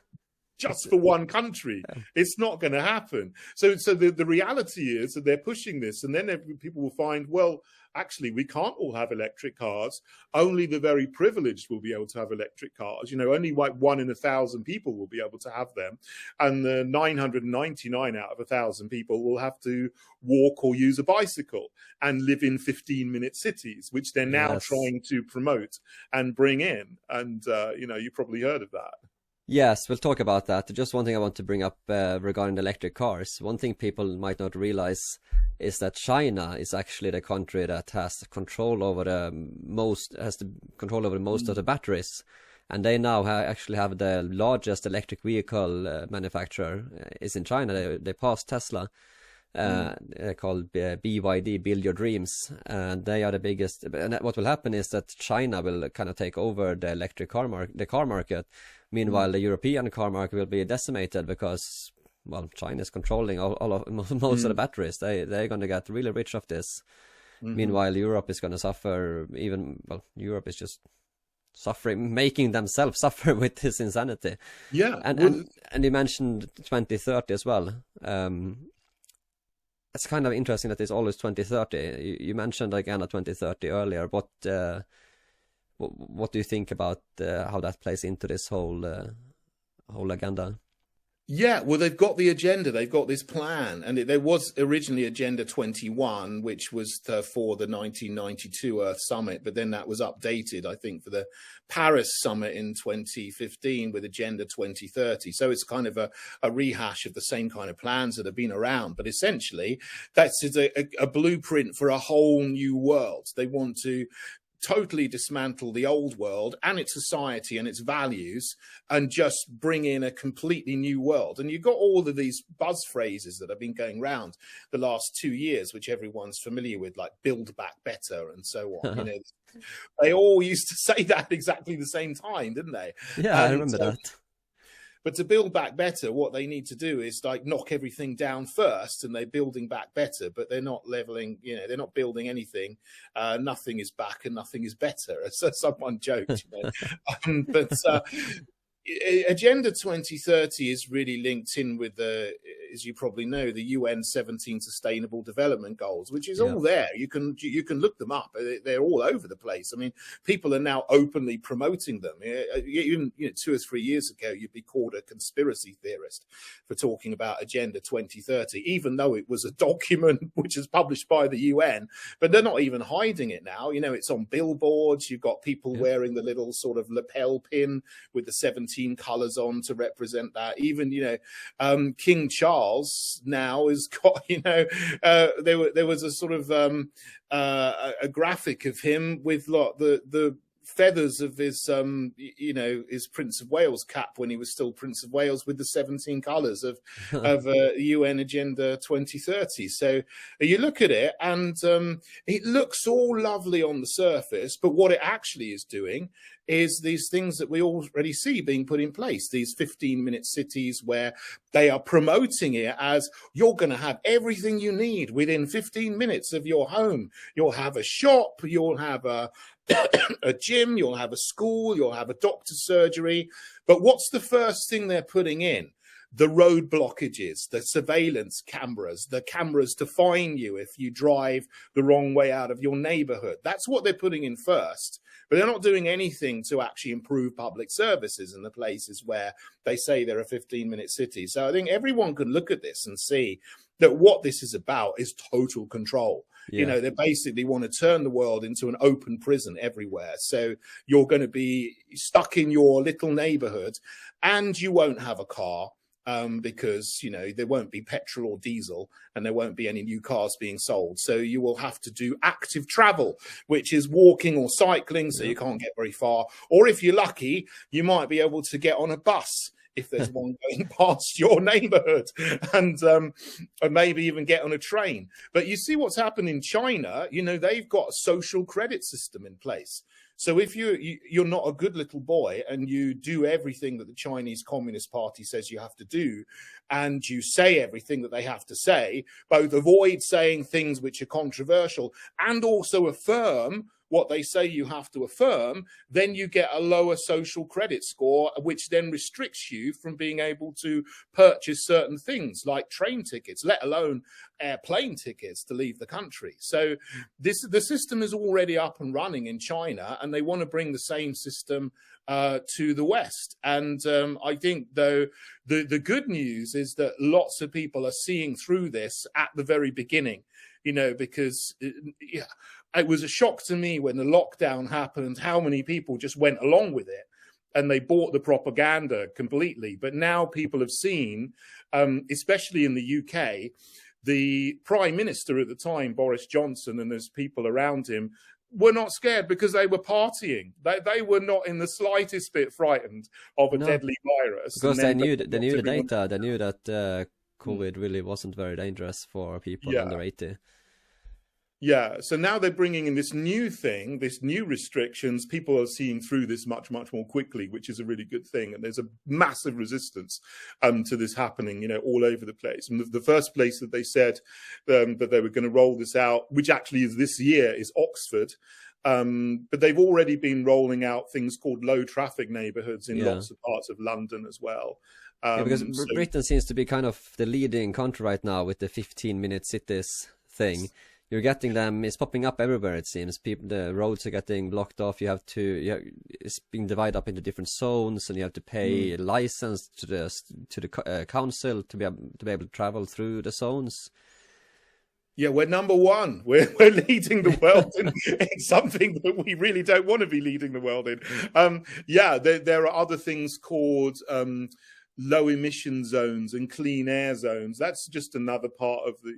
Just for one country. It's not going to happen. So the reality is that they're pushing this, and then people will find, well, actually, we can't all have electric cars. Only the very privileged will be able to have electric cars. Only like 1 in 1,000 people will be able to have them. And the 999 out of 1,000 people will have to walk or use a bicycle and live in 15-minute cities, which they're now trying to promote and bring in. And, you probably heard of that. Yes, we'll talk about that. Just one thing I want to bring up regarding electric cars. One thing people might not realize is that China is actually the country that has control over most of the batteries, and they now actually have the largest electric vehicle manufacturer is in China. They passed Tesla. Called BYD, Build Your Dreams, and they are the biggest. And what will happen is that China will kind of take over the electric car market. Meanwhile, the European car market will be decimated because, well, China is controlling most of the batteries. They're going to get really rich off this. Meanwhile, Europe is going to suffer. Europe is just suffering, making themselves suffer with this insanity. Yeah, and you mentioned 2030 as well. It's kind of interesting that it's always 2030. You mentioned Agenda 2030 earlier. What do you think about how that plays into this whole agenda? Yeah, well, they've got the agenda. They've got this plan. And there was originally Agenda 21, which was for the 1992 Earth Summit. But then that was updated, I think, for the Paris Summit in 2015 with Agenda 2030. So it's kind of a rehash of the same kind of plans that have been around. But essentially, that's a blueprint for a whole new world. They want to totally dismantle the old world and its society and its values and just bring in a completely new world. And you've got all of these buzz phrases that have been going around the last 2 years, which everyone's familiar with, like build back better and so on. You know, they all used to say that exactly the same time, didn't they? Yeah, I remember that. But to build back better, what they need to do is like knock everything down first, and they're building back better, but they're not leveling, you know, they're not building anything. Nothing is back and nothing is better, as someone joked, you know. Agenda 2030 is really linked in with the, as you probably know, the UN 17 Sustainable Development Goals, which is all there. You can look them up. They're all over the place. I mean, people are now openly promoting them. Even 2 or 3 years ago, you'd be called a conspiracy theorist for talking about Agenda 2030, even though it was a document which is published by the UN. But they're not even hiding it now. You know, it's on billboards. You've got people wearing the little sort of lapel pin with the 17 colours on to represent that. Even, you know, King Charles now has got, you know, there was a sort of a graphic of him with the feathers of his, you know, his Prince of Wales cap when he was still Prince of Wales, with the 17 colours of UN Agenda 2030. So you look at it and it looks all lovely on the surface, but what it actually is doing is these things that we already see being put in place, these 15-minute cities where they are promoting it as you're going to have everything you need within 15 minutes of your home. You'll have a shop, you'll have a gym, you'll have a school, you'll have a doctor's surgery. But what's the first thing they're putting in? The road blockages, the surveillance cameras, the cameras to fine you if you drive the wrong way out of your neighborhood. That's what they're putting in first. But they're not doing anything to actually improve public services in the places where they say they're a 15-minute city. So I think everyone can look at this and see that what this is about is total control. Yeah. You know, they basically want to turn the world into an open prison everywhere. So you're going to be stuck in your little neighborhood and you won't have a car. Because, you know, there won't be petrol or diesel and there won't be any new cars being sold. So you will have to do active travel, which is walking or cycling. So you can't get very far. Or if you're lucky, you might be able to get on a bus if there's one going past your neighborhood, and maybe even get on a train. But you see what's happened in China. You know, they've got a social credit system in place. So if you're not a good little boy and you do everything that the Chinese Communist Party says you have to do, and you say everything that they have to say, both avoid saying things which are controversial and also affirm what they say you have to affirm, then you get a lower social credit score, which then restricts you from being able to purchase certain things like train tickets, let alone airplane tickets to leave the country. So the system is already up and running in China, and they want to bring the same system to the West. And I think, though, the good news is that lots of people are seeing through this at the very beginning, you know, because it was a shock to me when the lockdown happened, how many people just went along with it and they bought the propaganda completely. But now people have seen, especially in the UK, the Prime Minister at the time, Boris Johnson, and there's people around him, were not scared because they were partying. They were not in the slightest bit frightened of a deadly virus. Because they knew the data. They knew that COVID really wasn't very dangerous for people under 80. Yeah, so now they're bringing in this new thing, this new restrictions. People are seeing through this much, much more quickly, which is a really good thing. And there's a massive resistance to this happening, you know, all over the place. And the first place that they said that they were going to roll this out, which actually is this year, is Oxford. But they've already been rolling out things called low traffic neighborhoods in lots of parts of London as well. Because Britain seems to be kind of the leading country right now with the 15-minute cities thing. You're getting them, it's popping up everywhere, it seems. The roads are getting blocked off. It's being divided up into different zones, and you have to pay a license to the council to be able to travel through the zones. Yeah, we're number one. We're leading the world in something that we really don't want to be leading the world in. There are other things called low emission zones and clean air zones. That's just another part of the,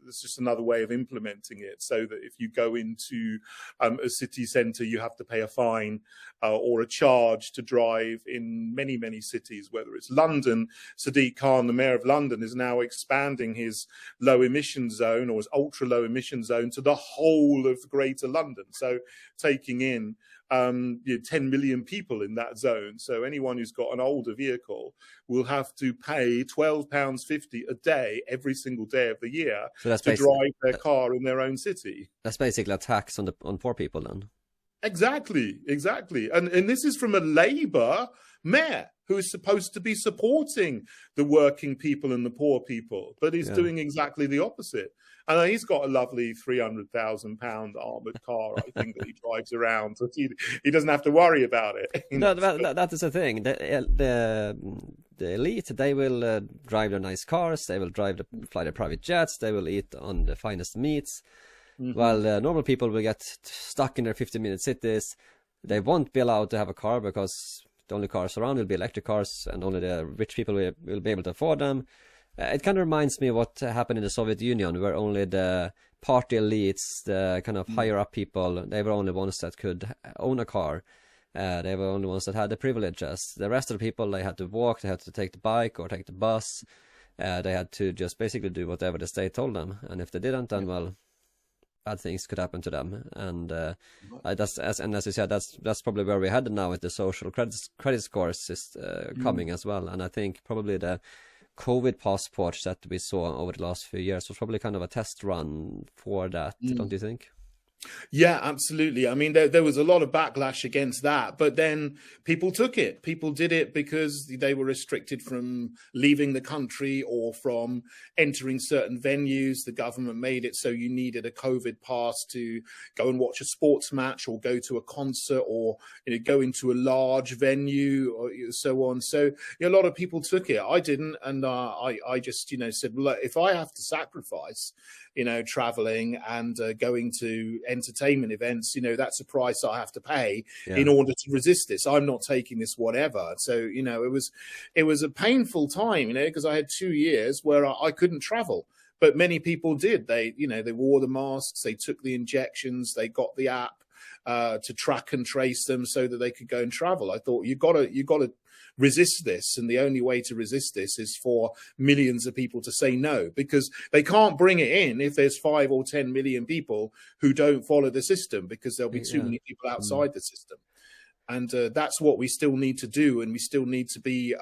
that's just another way of implementing it, so that if you go into a city centre, you have to pay a fine or a charge to drive in many, many cities, whether it's London. Sadiq Khan, the mayor of London, is now expanding his low emission zone or his ultra low emission zone to the whole of Greater London. So taking in 10 million people in that zone. So anyone who's got an older vehicle will have to pay £12.50 a day every single day of the year to drive their car in their own city. That's basically a tax on poor people then. Exactly. And this is from a Labour mayor who is supposed to be supporting the working people and the poor people, but he's doing exactly the opposite. And he's got a lovely £300,000 armoured car, I think, that he drives around. So he doesn't have to worry about it. No, that is the thing. The elite, they will drive their nice cars, they will fly their private jets, they will eat on the finest meats, while normal people will get stuck in their 15-minute cities. They won't be allowed to have a car because the only cars around will be electric cars, and only the rich people will be able to afford them. It kind of reminds me of what happened in the Soviet Union, where only the party elites, the kind of higher up people, they were only ones that could own a car. They were only ones that had the privileges. The rest of the people, they had to walk, they had to take the bike or take the bus. They had to just basically do whatever the state told them. And if they didn't, then, well, bad things could happen to them. And as you said, that's probably where we're headed now with the social credit scores is coming as well. And I think probably the COVID passports that we saw over the last few years was probably kind of a test run for that, don't you think? Yeah, absolutely. I mean, there was a lot of backlash against that, but then people took it. People did it because they were restricted from leaving the country or from entering certain venues. The government made it so you needed a COVID pass to go and watch a sports match or go to a concert or go into a large venue or so on. So a lot of people took it. I didn't, and I just said, well, look, if I have to sacrifice traveling and going to entertainment events, that's a price I have to pay in order to resist this. I'm not taking this whatever. So, it was a painful time, because I had 2 years where I couldn't travel. But many people did. They wore the masks, they took the injections, they got the app to track and trace them so that they could go and travel. I thought you got to resist this, and the only way to resist this is for millions of people to say no, because they can't bring it in if there's 5 or 10 million people who don't follow the system, because there'll be too many people outside the system. And that's what we still need to do, and we still need to be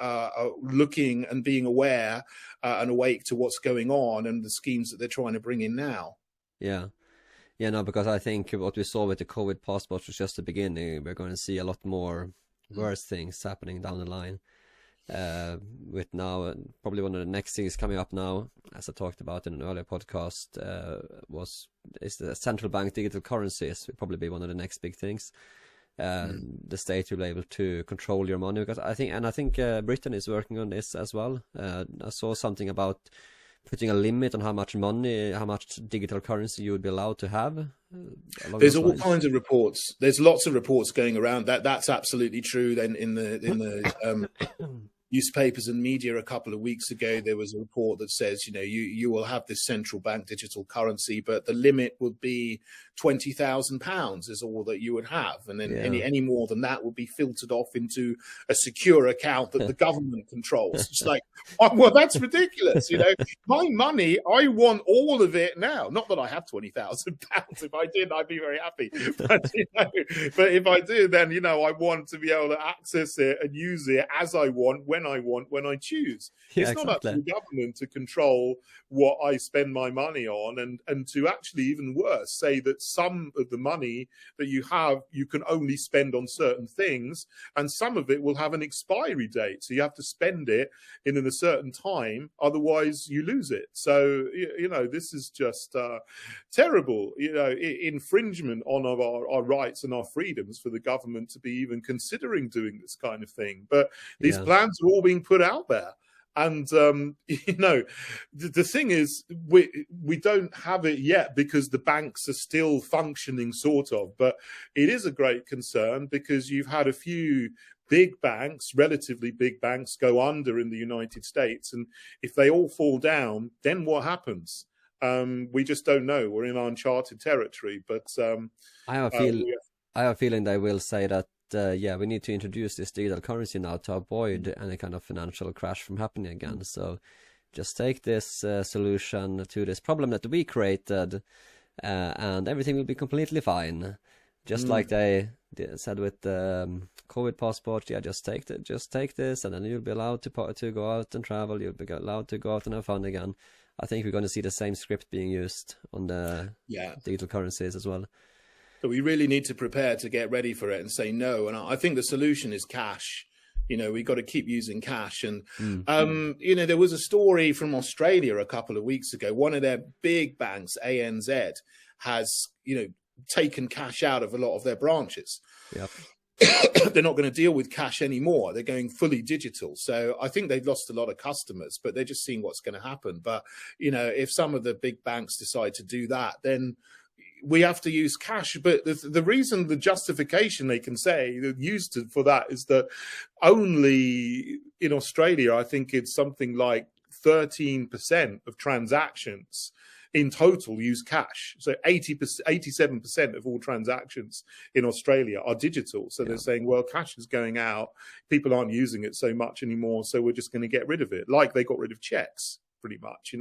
looking and being aware and awake to what's going on and the schemes that they're trying to bring in now. No, because I think what we saw with the COVID passport was just the beginning. We're going to see a lot more worse things happening down the line. With now, probably one of the next things coming up now, as I talked about in an earlier podcast, is the central bank digital currencies. Will probably be one of the next big things. The state will be able to control your money, because I think Britain is working on this as well. I saw something about putting a limit on how much digital currency you would be allowed to have. There's all kinds of reports. There's lots of reports going around. That's absolutely true. Then in the newspapers and media a couple of weeks ago, there was a report that says, you will have this central bank digital currency, but the limit would be £20,000 is all that you would have. And then any more than that would be filtered off into a secure account that the government controls. It's like, well, that's ridiculous. My money, I want all of it now. Not that I have £20,000. If I did, I'd be very happy. But, but if I do, then, I want to be able to access it and use it as I want, when I choose. It's not up to the government to control what I spend my money on, and to actually, even worse, say that some of the money that you have, you can only spend on certain things, and some of it will have an expiry date. So you have to spend it in a certain time, otherwise you lose it. So, this is just terrible, infringement on our rights and our freedoms for the government to be even considering doing this kind of thing. But these plans are all being put out there. And, the thing is, we don't have it yet because the banks are still functioning, sort of. But it is a great concern because you've had a few big banks, relatively big banks, go under in the United States. And if they all fall down, then what happens? We just don't know. We're in uncharted territory. But I have a feeling they will say that, we need to introduce this digital currency now to avoid any kind of financial crash from happening again. So just take this solution to this problem that we created, and everything will be completely fine. Just like they said with the COVID passport, just take this, and then you'll be allowed to go out and travel. You'll be allowed to go out and have fun again. I think we're going to see the same script being used on the digital currencies as well. So we really need to prepare to get ready for it and say no. And I think the solution is cash. We've got to keep using cash. And, there was a story from Australia a couple of weeks ago. One of their big banks, ANZ, has, taken cash out of a lot of their branches. Yep. They're not going to deal with cash anymore. They're going fully digital. So I think they've lost a lot of customers, but they're just seeing what's going to happen. But, if some of the big banks decide to do that, then we have to use cash. But the reason, the justification they can say used for that is that only in Australia, I think it's something like 13% of transactions in total use cash. So 87% of all transactions in Australia are digital. So they're saying, well, cash is going out. People aren't using it so much anymore. So we're just going to get rid of it. Like they got rid of checks, pretty much.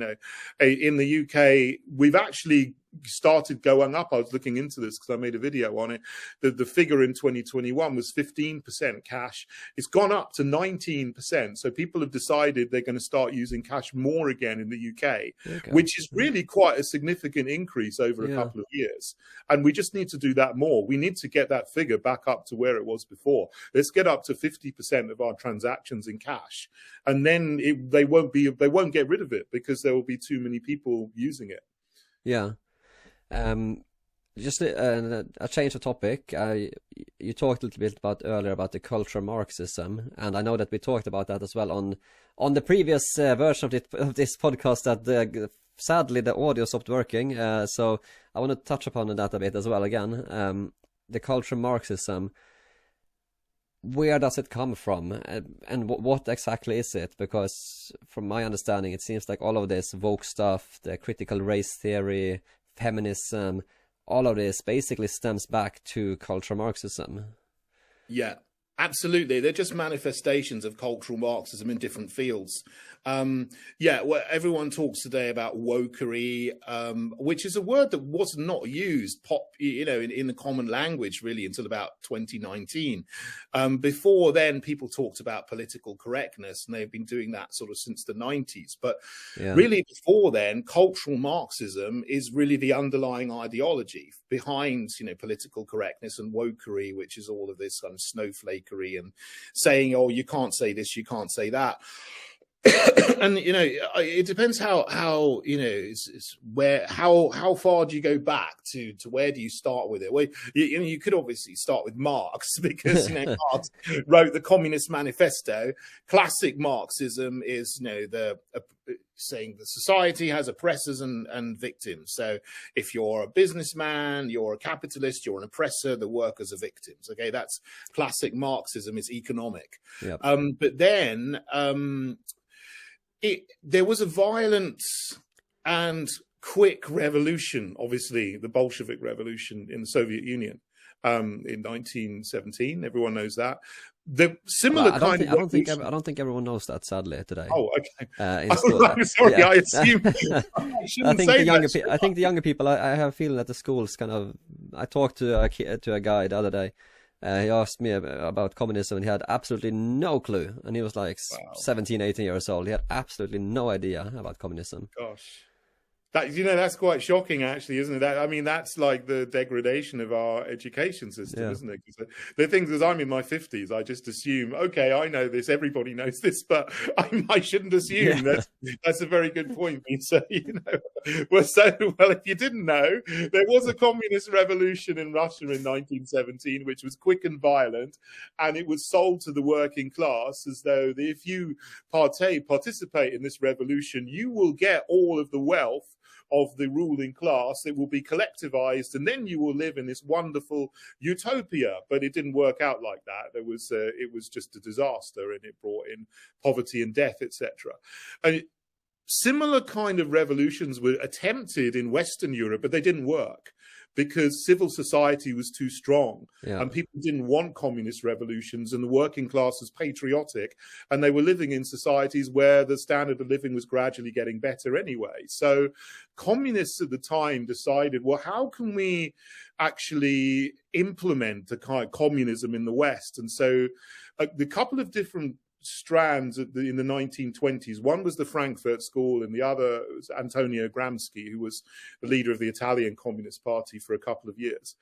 In the UK, we've actually started going up. I was looking into this because I made a video on it. The figure in 2021 was 15% cash. It's gone up to 19%. So people have decided they're going to start using cash more again in the UK, which is really quite a significant increase over a couple of years. And we just need to do that more. We need to get that figure back up to where it was before. Let's get up to 50% of our transactions in cash. And then they won't get rid of it because there will be too many people using it. Yeah. Just a change of topic. You talked a little bit earlier about the culture of Marxism, and I know that we talked about that as well on the previous version of this podcast. That sadly the audio stopped working, so I want to touch upon that a bit as well again. The culture of Marxism. Where does it come from, and what exactly is it? Because from my understanding, it seems like all of this woke stuff, the critical race theory, feminism, all of this basically stems back to cultural Marxism. Yeah, absolutely. They're just manifestations of cultural Marxism in different fields. Well, everyone talks today about wokery, which is a word that was not used in the common language really until about 2019. Before then, people talked about political correctness, and they've been doing that sort of since the 90s. But really before then, cultural Marxism is really the underlying ideology behind, political correctness and wokery, which is all of this kind of snowflakery and saying, oh, you can't say this, you can't say that. And it depends how far do you go back to where do you start with it? Well, you could obviously start with Marx because Marx wrote the Communist Manifesto. Classic Marxism is saying the society has oppressors and victims. So if you're a businessman, you're a capitalist, you're an oppressor, the workers are victims. Okay, that's classic Marxism. It's economic. Yep. But then there was a violent and quick revolution, obviously the Bolshevik Revolution in the Soviet Union in 1917. Everyone knows that. The similar I don't think everyone knows that, sadly, today. Oh, okay. I'm sorry, yeah. I assume. I think the younger people. I have a feeling that the schools kind of. I talked to a guy the other day. He asked me about communism, and he had absolutely no clue. And he was like 17, 18 years old. He had absolutely no idea about communism. Gosh. That's quite shocking, actually, isn't it? That's like the degradation of our education system, isn't it? The thing is, I'm in my 50s. I just assume, okay, I know this. Everybody knows this, but I shouldn't assume. Yeah. That's a very good point, Peter. Well, if you didn't know, there was a communist revolution in Russia in 1917, which was quick and violent, and it was sold to the working class as though if you participate in this revolution, you will get all of the wealth of the ruling class. It will be collectivized, and then you will live in this wonderful utopia. But it didn't work out like that. It was just a disaster, and it brought in poverty and death, etc. And similar kind of revolutions were attempted in Western Europe, but they didn't work because civil society was too strong, and people didn't want communist revolutions, and the working class was patriotic, and they were living in societies where the standard of living was gradually getting better anyway. So communists at the time decided, well, how can we actually implement a kind of communism in the West? And so the couple of different strands in the 1920s. One was the Frankfurt School, and the other was Antonio Gramsci, who was the leader of the Italian Communist Party for a couple of years,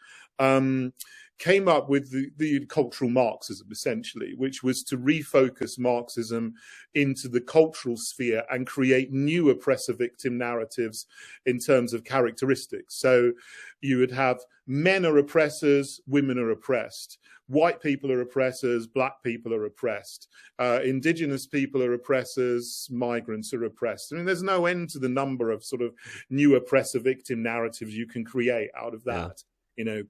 came up with the cultural Marxism, essentially, which was to refocus Marxism into the cultural sphere and create new oppressor-victim narratives in terms of characteristics. So you would have men are oppressors, women are oppressed. White people are oppressors, black people are oppressed. Indigenous people are oppressors, migrants are oppressed. I mean, there's no end to the number of sort of new oppressor victim narratives you can create out of that,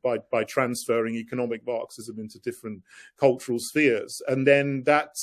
by transferring economic Marxism into different cultural spheres. And then that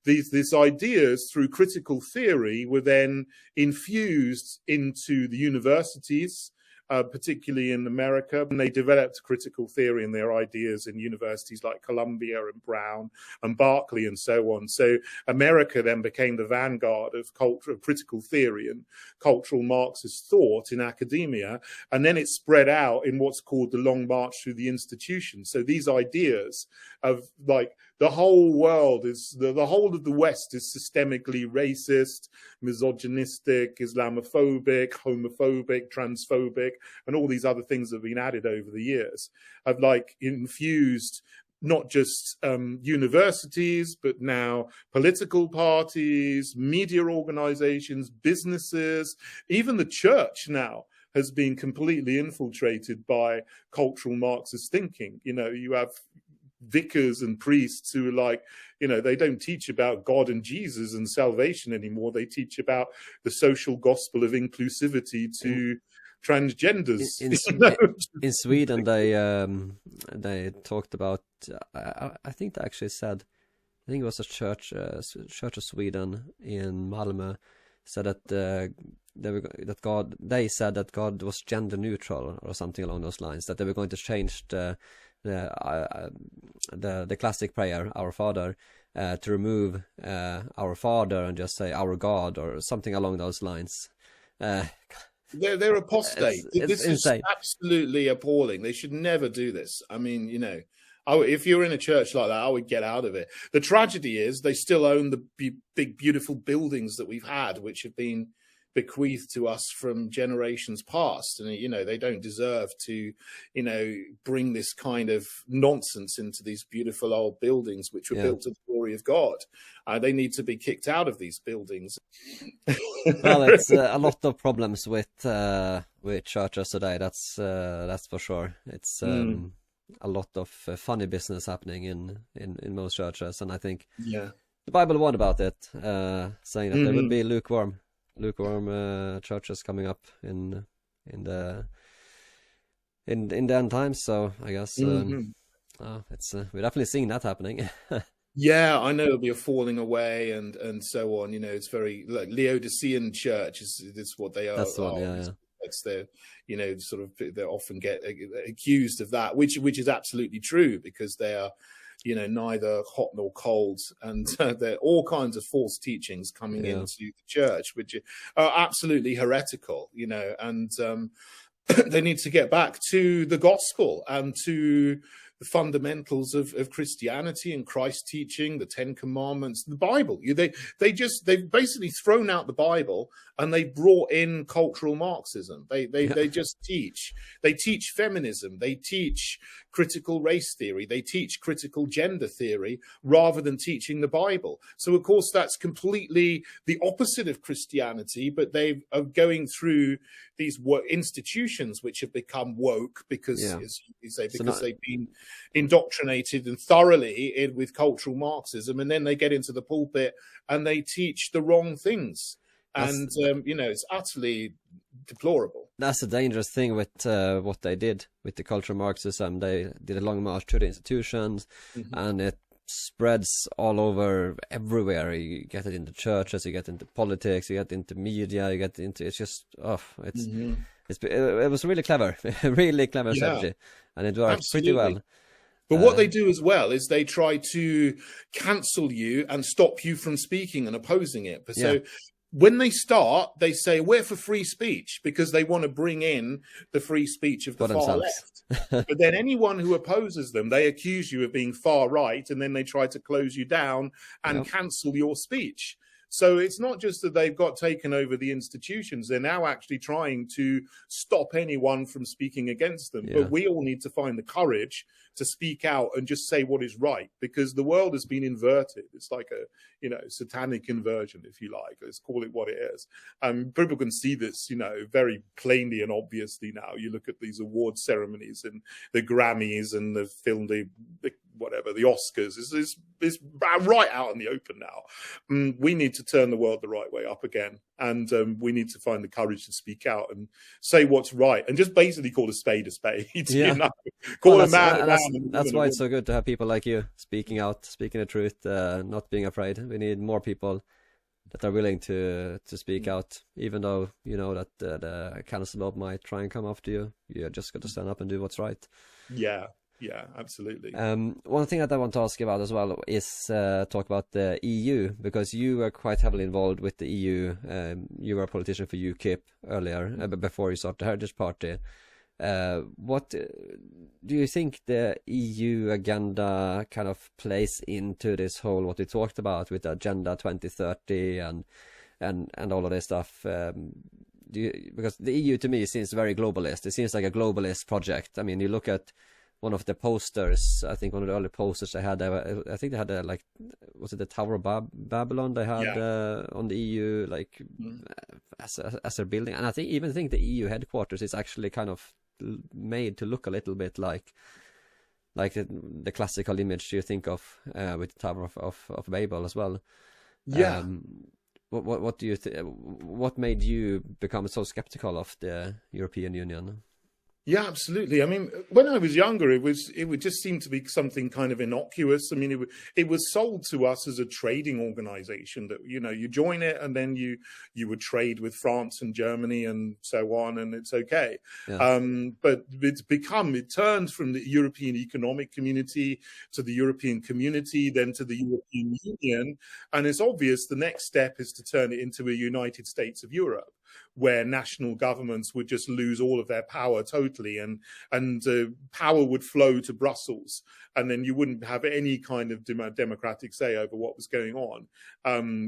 these ideas through critical theory were then infused into the universities, particularly in America, and they developed critical theory and their ideas in universities like Columbia and Brown and Berkeley and so on. So America then became the vanguard of critical theory and cultural Marxist thought in academia, and then it spread out in what's called the Long March through the institutions. So these ideas of like the whole world is the whole of the West is systemically racist, misogynistic, Islamophobic, homophobic, transphobic, and all these other things that have been added over the years, have like infused not just universities, but now political parties, media organizations, businesses, even the church now has been completely infiltrated by cultural Marxist thinking. You have vicars and priests who are like, they don't teach about God and Jesus and salvation anymore. They teach about the social gospel of inclusivity to transgenders. In Sweden, they talked about. I think they actually said. I think it was a church of Sweden in Malmö said that they said that God was gender neutral or something along those lines. That they were going to change the classic prayer, Our Father, to remove Our Father and just say Our God or something along those lines. They're apostate. This insane. Is absolutely appalling. They should never do this. I mean, if you're in a church like that, I would get out of it. The tragedy is they still own the big, beautiful buildings that we've had, which have been bequeathed to us from generations past, and they don't deserve to bring this kind of nonsense into these beautiful old buildings which were built to the glory of God. They need to be kicked out of these buildings. Well, it's a lot of problems with churches today, that's for sure. It's a lot of funny business happening in most churches, and I think the Bible warned about it, saying that there would be lukewarm churches coming up in the end times. So I guess it's we're definitely seeing that happening. Yeah, I know it'll be a falling away and so on. It's very like Laodicean church is what they are. That's the one, yeah. It's their, sort of they often get accused of that, which is absolutely true, because they are, neither hot nor cold, and there are all kinds of false teachings coming into the church, which are absolutely heretical, and they need to get back to the gospel and to the fundamentals of Christianity and Christ's teaching, the Ten Commandments, the Bible. They've basically thrown out the Bible and they brought in cultural Marxism. They just teach. They teach feminism. They teach critical race theory. They teach critical gender theory rather than teaching the Bible. So of course that's completely the opposite of Christianity, but they are going through these institutions which have become woke because, as you say, because they've been indoctrinated and thoroughly with cultural Marxism, and then they get into the pulpit and they teach the wrong things. And, it's utterly deplorable. That's the dangerous thing with what they did with the cultural Marxism. They did a long march to the institutions, and it spreads all over everywhere. You get it into churches, you get into politics, you get into media, you get into, it's just, it was really clever, really clever strategy, and it worked pretty well. But what they do as well is they try to cancel you and stop you from speaking and opposing it. But so when they start, they say, we're for free speech, because they want to bring in the free speech of the far left. But then anyone who opposes them, they accuse you of being far right, and then they try to close you down and cancel your speech. So it's not just that they've got taken over the institutions, they're now actually trying to stop anyone from speaking against them. But we all need to find the courage to speak out and just say what is right, because the world has been inverted. It's like a, satanic inversion, if you like. Let's call it what it is. People can see this, very plainly and obviously now. You look at these award ceremonies and the Grammys and the film, the Oscars. It's right out in the open now. We need to turn the world the right way up again. And we need to find the courage to speak out and say what's right, and just basically call a spade a spade. Call a man a man. That's why it's so good to have people like you speaking out, speaking the truth, not being afraid. We need more people that are willing to speak out, even though you know that the council mob might try and come after you. You just got to stand up and do what's right. Yeah, absolutely. One thing that I want to ask you about as well is talk about the EU, because you were quite heavily involved with the EU. You were a politician for UKIP earlier, before you started the Heritage Party. What do you think the EU agenda kind of plays into this whole, what we talked about with Agenda 2030 and all of this stuff? Because the EU to me seems very globalist. It seems like a globalist project. I mean, you look at one of the posters, I think one of the early posters they had, I think they had was it the Tower of Babylon they had on the EU, like as a building. And I even think the EU headquarters is actually kind of made to look a little bit like the classical image you think of with the Tower of Babel as well. What do you what made you become so skeptical of the European Union? Yeah, absolutely. I mean, when I was younger, it would just seem to be something kind of innocuous. I mean, it was sold to us as a trading organization that, you join it and then you would trade with France and Germany and so on, and it's okay. But it turned from the European Economic Community to the European Community, then to the European Union. And it's obvious the next step is to turn it into a United States of Europe, where national governments would just lose all of their power totally, and power would flow to Brussels, and then you wouldn't have any kind of democratic say over what was going on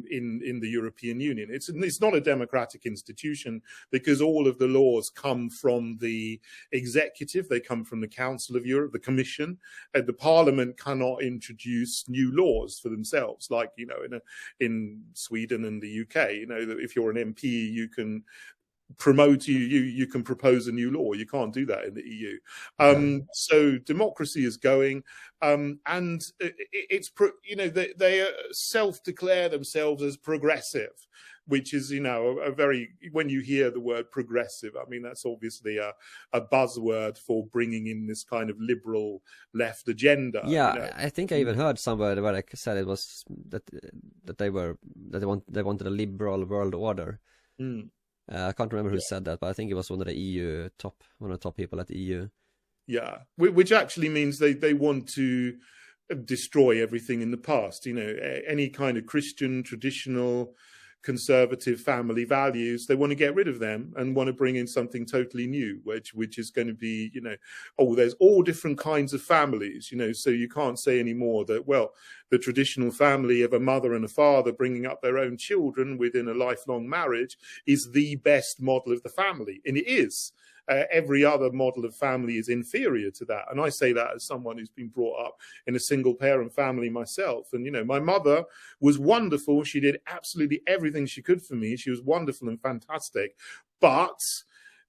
in the European Union. It's not a democratic institution, because all of the laws come from the executive, they come from the Council of Europe, the Commission. The Parliament cannot introduce new laws for themselves, like in Sweden and the UK. If you're an MP, you can promote you can propose a new law. You can't do that in the EU. So democracy is going, and it's they self-declare themselves as progressive, which is a very, when you hear the word progressive, I mean that's obviously a buzzword for bringing in this kind of liberal left agenda. I think I even heard somewhere where I said it was that they wanted a liberal world order. I can't remember who said that, but I think it was one of the top people at the EU. Yeah, which actually means they want to destroy everything in the past. Any kind of Christian, traditional, conservative family values, they want to get rid of them and want to bring in something totally new, which is going to be, there's all different kinds of families, so you can't say anymore that, well, the traditional family of a mother and a father bringing up their own children within a lifelong marriage is the best model of the family. And it is. Every other model of family is inferior to that. And I say that as someone who's been brought up in a single parent family myself. And, my mother was wonderful. She did absolutely everything she could for me. She was wonderful and fantastic. But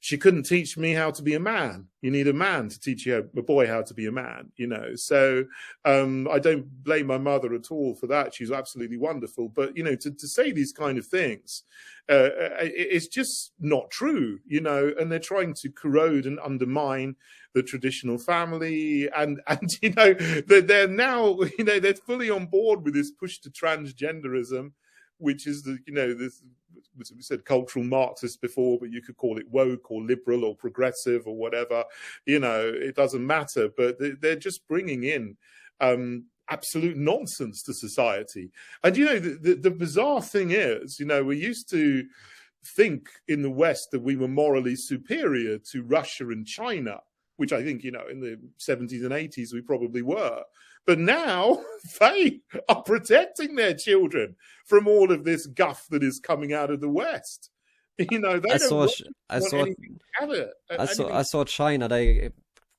she couldn't teach me how to be a man. You need a man to teach a boy how to be a man, So I don't blame my mother at all for that. She's absolutely wonderful. But, to say these kind of things, it's just not true, and they're trying to corrode and undermine the traditional family. And they're now, they're fully on board with this push to transgenderism, which is this, we said cultural Marxist before, but you could call it woke or liberal or progressive or whatever. It doesn't matter. But they're just bringing in absolute nonsense to society. And the bizarre thing is, we used to think in the West that we were morally superior to Russia and China, which I think, in the 70s and 80s we probably were. But now they are protecting their children from all of this guff that is coming out of the West. They don't want anything to have it. I saw China. They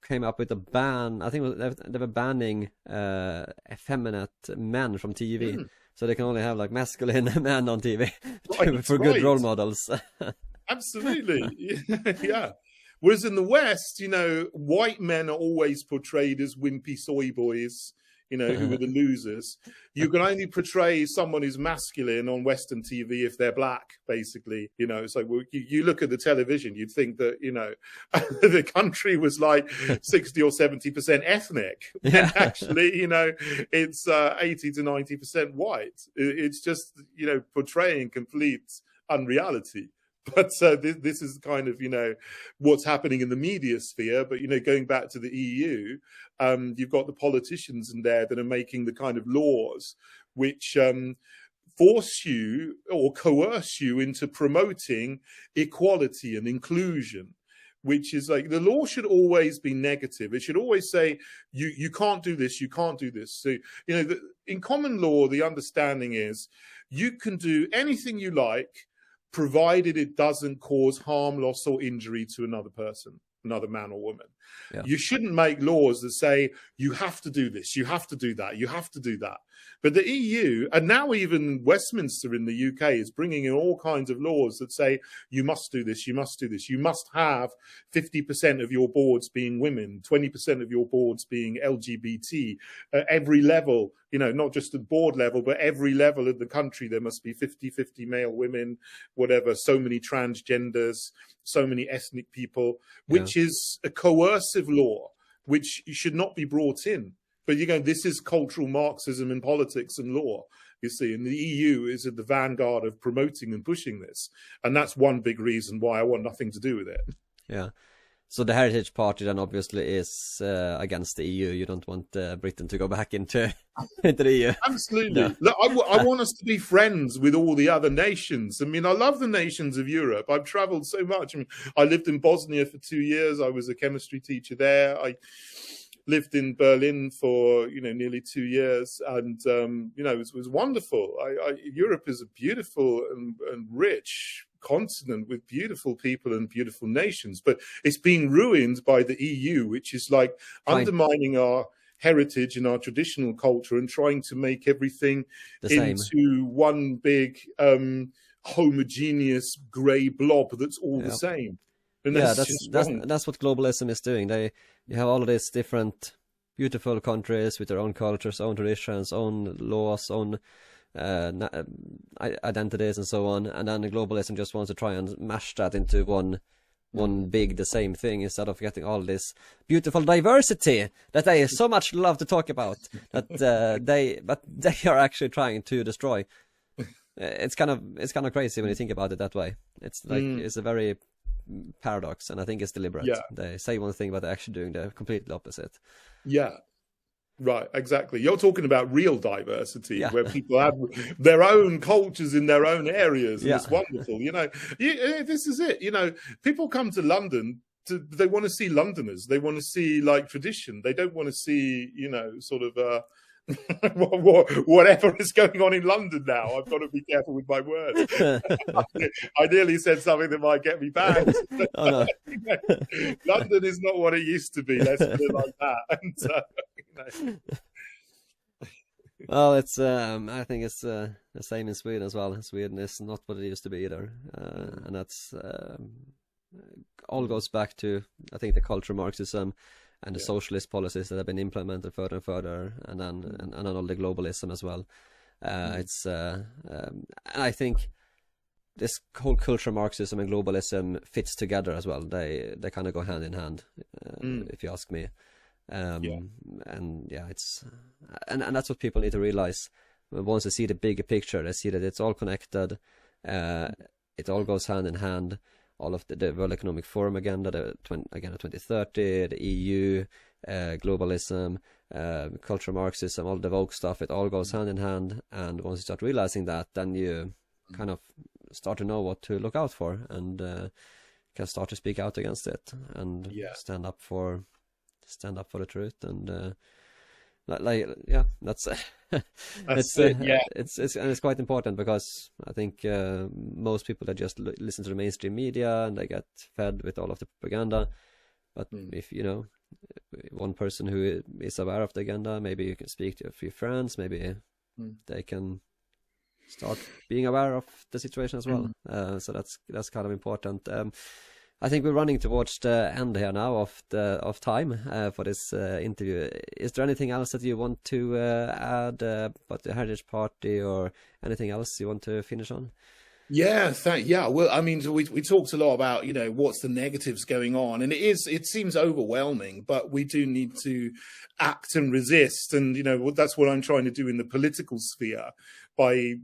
came up with a ban. I think they were banning effeminate men from TV, so they can only have like masculine men on TV for good role models. Absolutely, yeah. Whereas in the West, white men are always portrayed as wimpy soy boys, who are the losers. You can only portray someone who's masculine on Western TV if they're black, basically. So you look at the television, you'd think that, the country was like 60 or 70% ethnic. Yeah. And actually, it's 80 to 90% white. It's just, portraying complete unreality. But this is kind of, what's happening in the media sphere. But, going back to the EU, you've got the politicians in there that are making the kind of laws which force you or coerce you into promoting equality and inclusion, which is like the law should always be negative. It should always say, you can't do this, you can't do this. So, in common law, the understanding is you can do anything you like, provided it doesn't cause harm, loss, or injury to another person, another man or woman. Yeah. You shouldn't make laws that say, you have to do this, you have to do that, you have to do that. But the EU, and now even Westminster in the UK, is bringing in all kinds of laws that say, you must do this, you must do this. You must have 50% of your boards being women, 20% of your boards being LGBT. At every level, not just at board level, but every level of the country, there must be 50-50 male, women, whatever, so many transgenders, so many ethnic people, which is a coercive law, which should not be brought in. But, this is cultural Marxism in politics and law, you see, and the EU is at the vanguard of promoting and pushing this. And that's one big reason why I want nothing to do with it. Yeah. So the Heritage Party then obviously is against the EU. You don't want Britain to go back into the EU. Absolutely. No. Look, I want us to be friends with all the other nations. I mean, I love the nations of Europe. I've traveled so much. I mean, I lived in Bosnia for 2 years. I was a chemistry teacher there. I lived in Berlin for, nearly 2 years. And, it was wonderful. Europe is a beautiful and rich continent with beautiful people and beautiful nations, but it's being ruined by the EU, which is like undermining our heritage and our traditional culture and trying to make everything into one big homogeneous grey blob that's all the same. And that's what globalism is doing. You have all of these different beautiful countries with their own cultures, own traditions, own laws, own identities and so on, and then the globalism just wants to try and mash that into one big the same thing instead of getting all this beautiful diversity that they so much love to talk about that they are actually trying to destroy. It's kind of crazy when you think about it that way. It's like it's a very paradox, and I think it's deliberate. They say one thing but they're actually doing the completely opposite. Right, exactly. You're talking about real diversity, where people have their own cultures in their own areas, and it's wonderful. This is it. People come to London, they want to see Londoners. They want to see like tradition. They don't want to see, sort of whatever is going on in London now. I've got to be careful with my words. I nearly said something that might get me banned. Oh, no. London is not what it used to be. Let's put it like that. And, well, it's I think it's the same in Sweden as well. Sweden is not what it used to be either, and that's all goes back to, I think, the culture of Marxism and the socialist policies that have been implemented further and further, and then all the globalism as well. And I think this whole culture of Marxism and globalism fits together as well. They kind of go hand in hand, if you ask me. And it's and that's what people need to realize. Once they see the bigger picture, they see that it's all connected. It all goes hand in hand. All of the World Economic Forum agenda, the 2030, the EU, globalism, culture of Marxism, all the woke stuff, it all goes hand in hand. And once you start realizing that, then you kind of start to know what to look out for, and can start to speak out against it, and stand up for the truth. And that's it's quite important, because I think most people, that just listen to the mainstream media and they get fed with all of the propaganda. But if one person who is aware of the agenda, maybe you can speak to a few friends, maybe they can start being aware of the situation as well. So that's kind of important. I think we're running towards the end here now of time for this interview. Is there anything else that you want to add about the Heritage Party, or anything else you want to finish on? Well, I mean, we talked a lot about, what's the negatives going on, and it seems overwhelming, but we do need to act and resist. And, that's what I'm trying to do in the political sphere by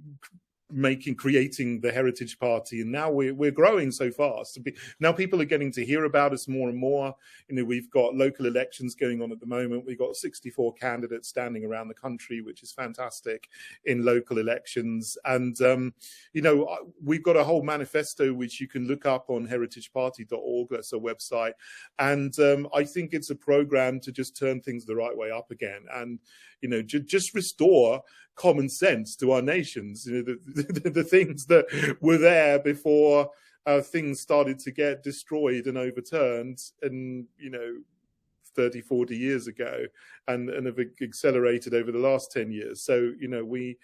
creating the Heritage Party. And now we're growing so fast. Now people are getting to hear about us more and more. We've got local elections going on at the moment. We've got 64 candidates standing around the country, which is fantastic, in local elections. And, we've got a whole manifesto which you can look up on heritageparty.org. That's a website. And I think it's a program to just turn things the right way up again, and just restore common sense to our nations. The things that were there before things started to get destroyed and overturned, and 30, 40 years ago, and have accelerated over the last 10 years. So we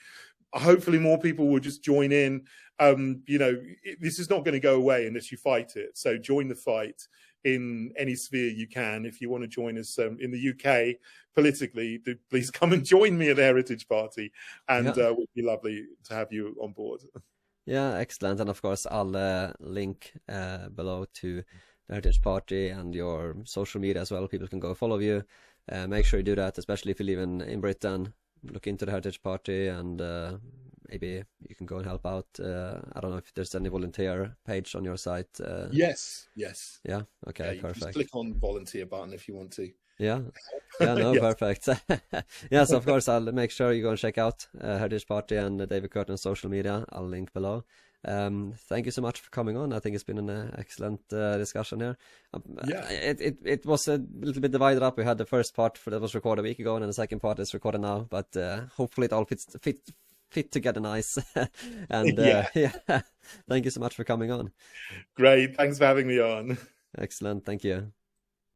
hopefully more people will just join in. This is not going to go away unless you fight it. So join the fight in any sphere you can. If you want to join us in the UK politically, please come and join me at the Heritage Party, and it would be lovely to have you on board. Yeah, excellent. And of course, I'll link below to the Heritage Party and your social media as well. People can go follow you. Make sure you do that, especially if you live in Britain. Look into the Heritage Party, and maybe you can go and help out. I don't know if there's any volunteer page on your site. Yes. Yeah. Okay. You perfect. Just click on volunteer button if you want to. Yeah. No, yes. Perfect. Yes, of course. I'll make sure you go and check out Heritage Party and David Curtin's social media. I'll link below. Thank you so much for coming on. I think it's been an excellent discussion here. It was a little bit divided up. We had the first part that was recorded a week ago, and then the second part is recorded now. But hopefully it all fit together nice. And thank you so much for coming on. Great. Thanks for having me on. Excellent. Thank you.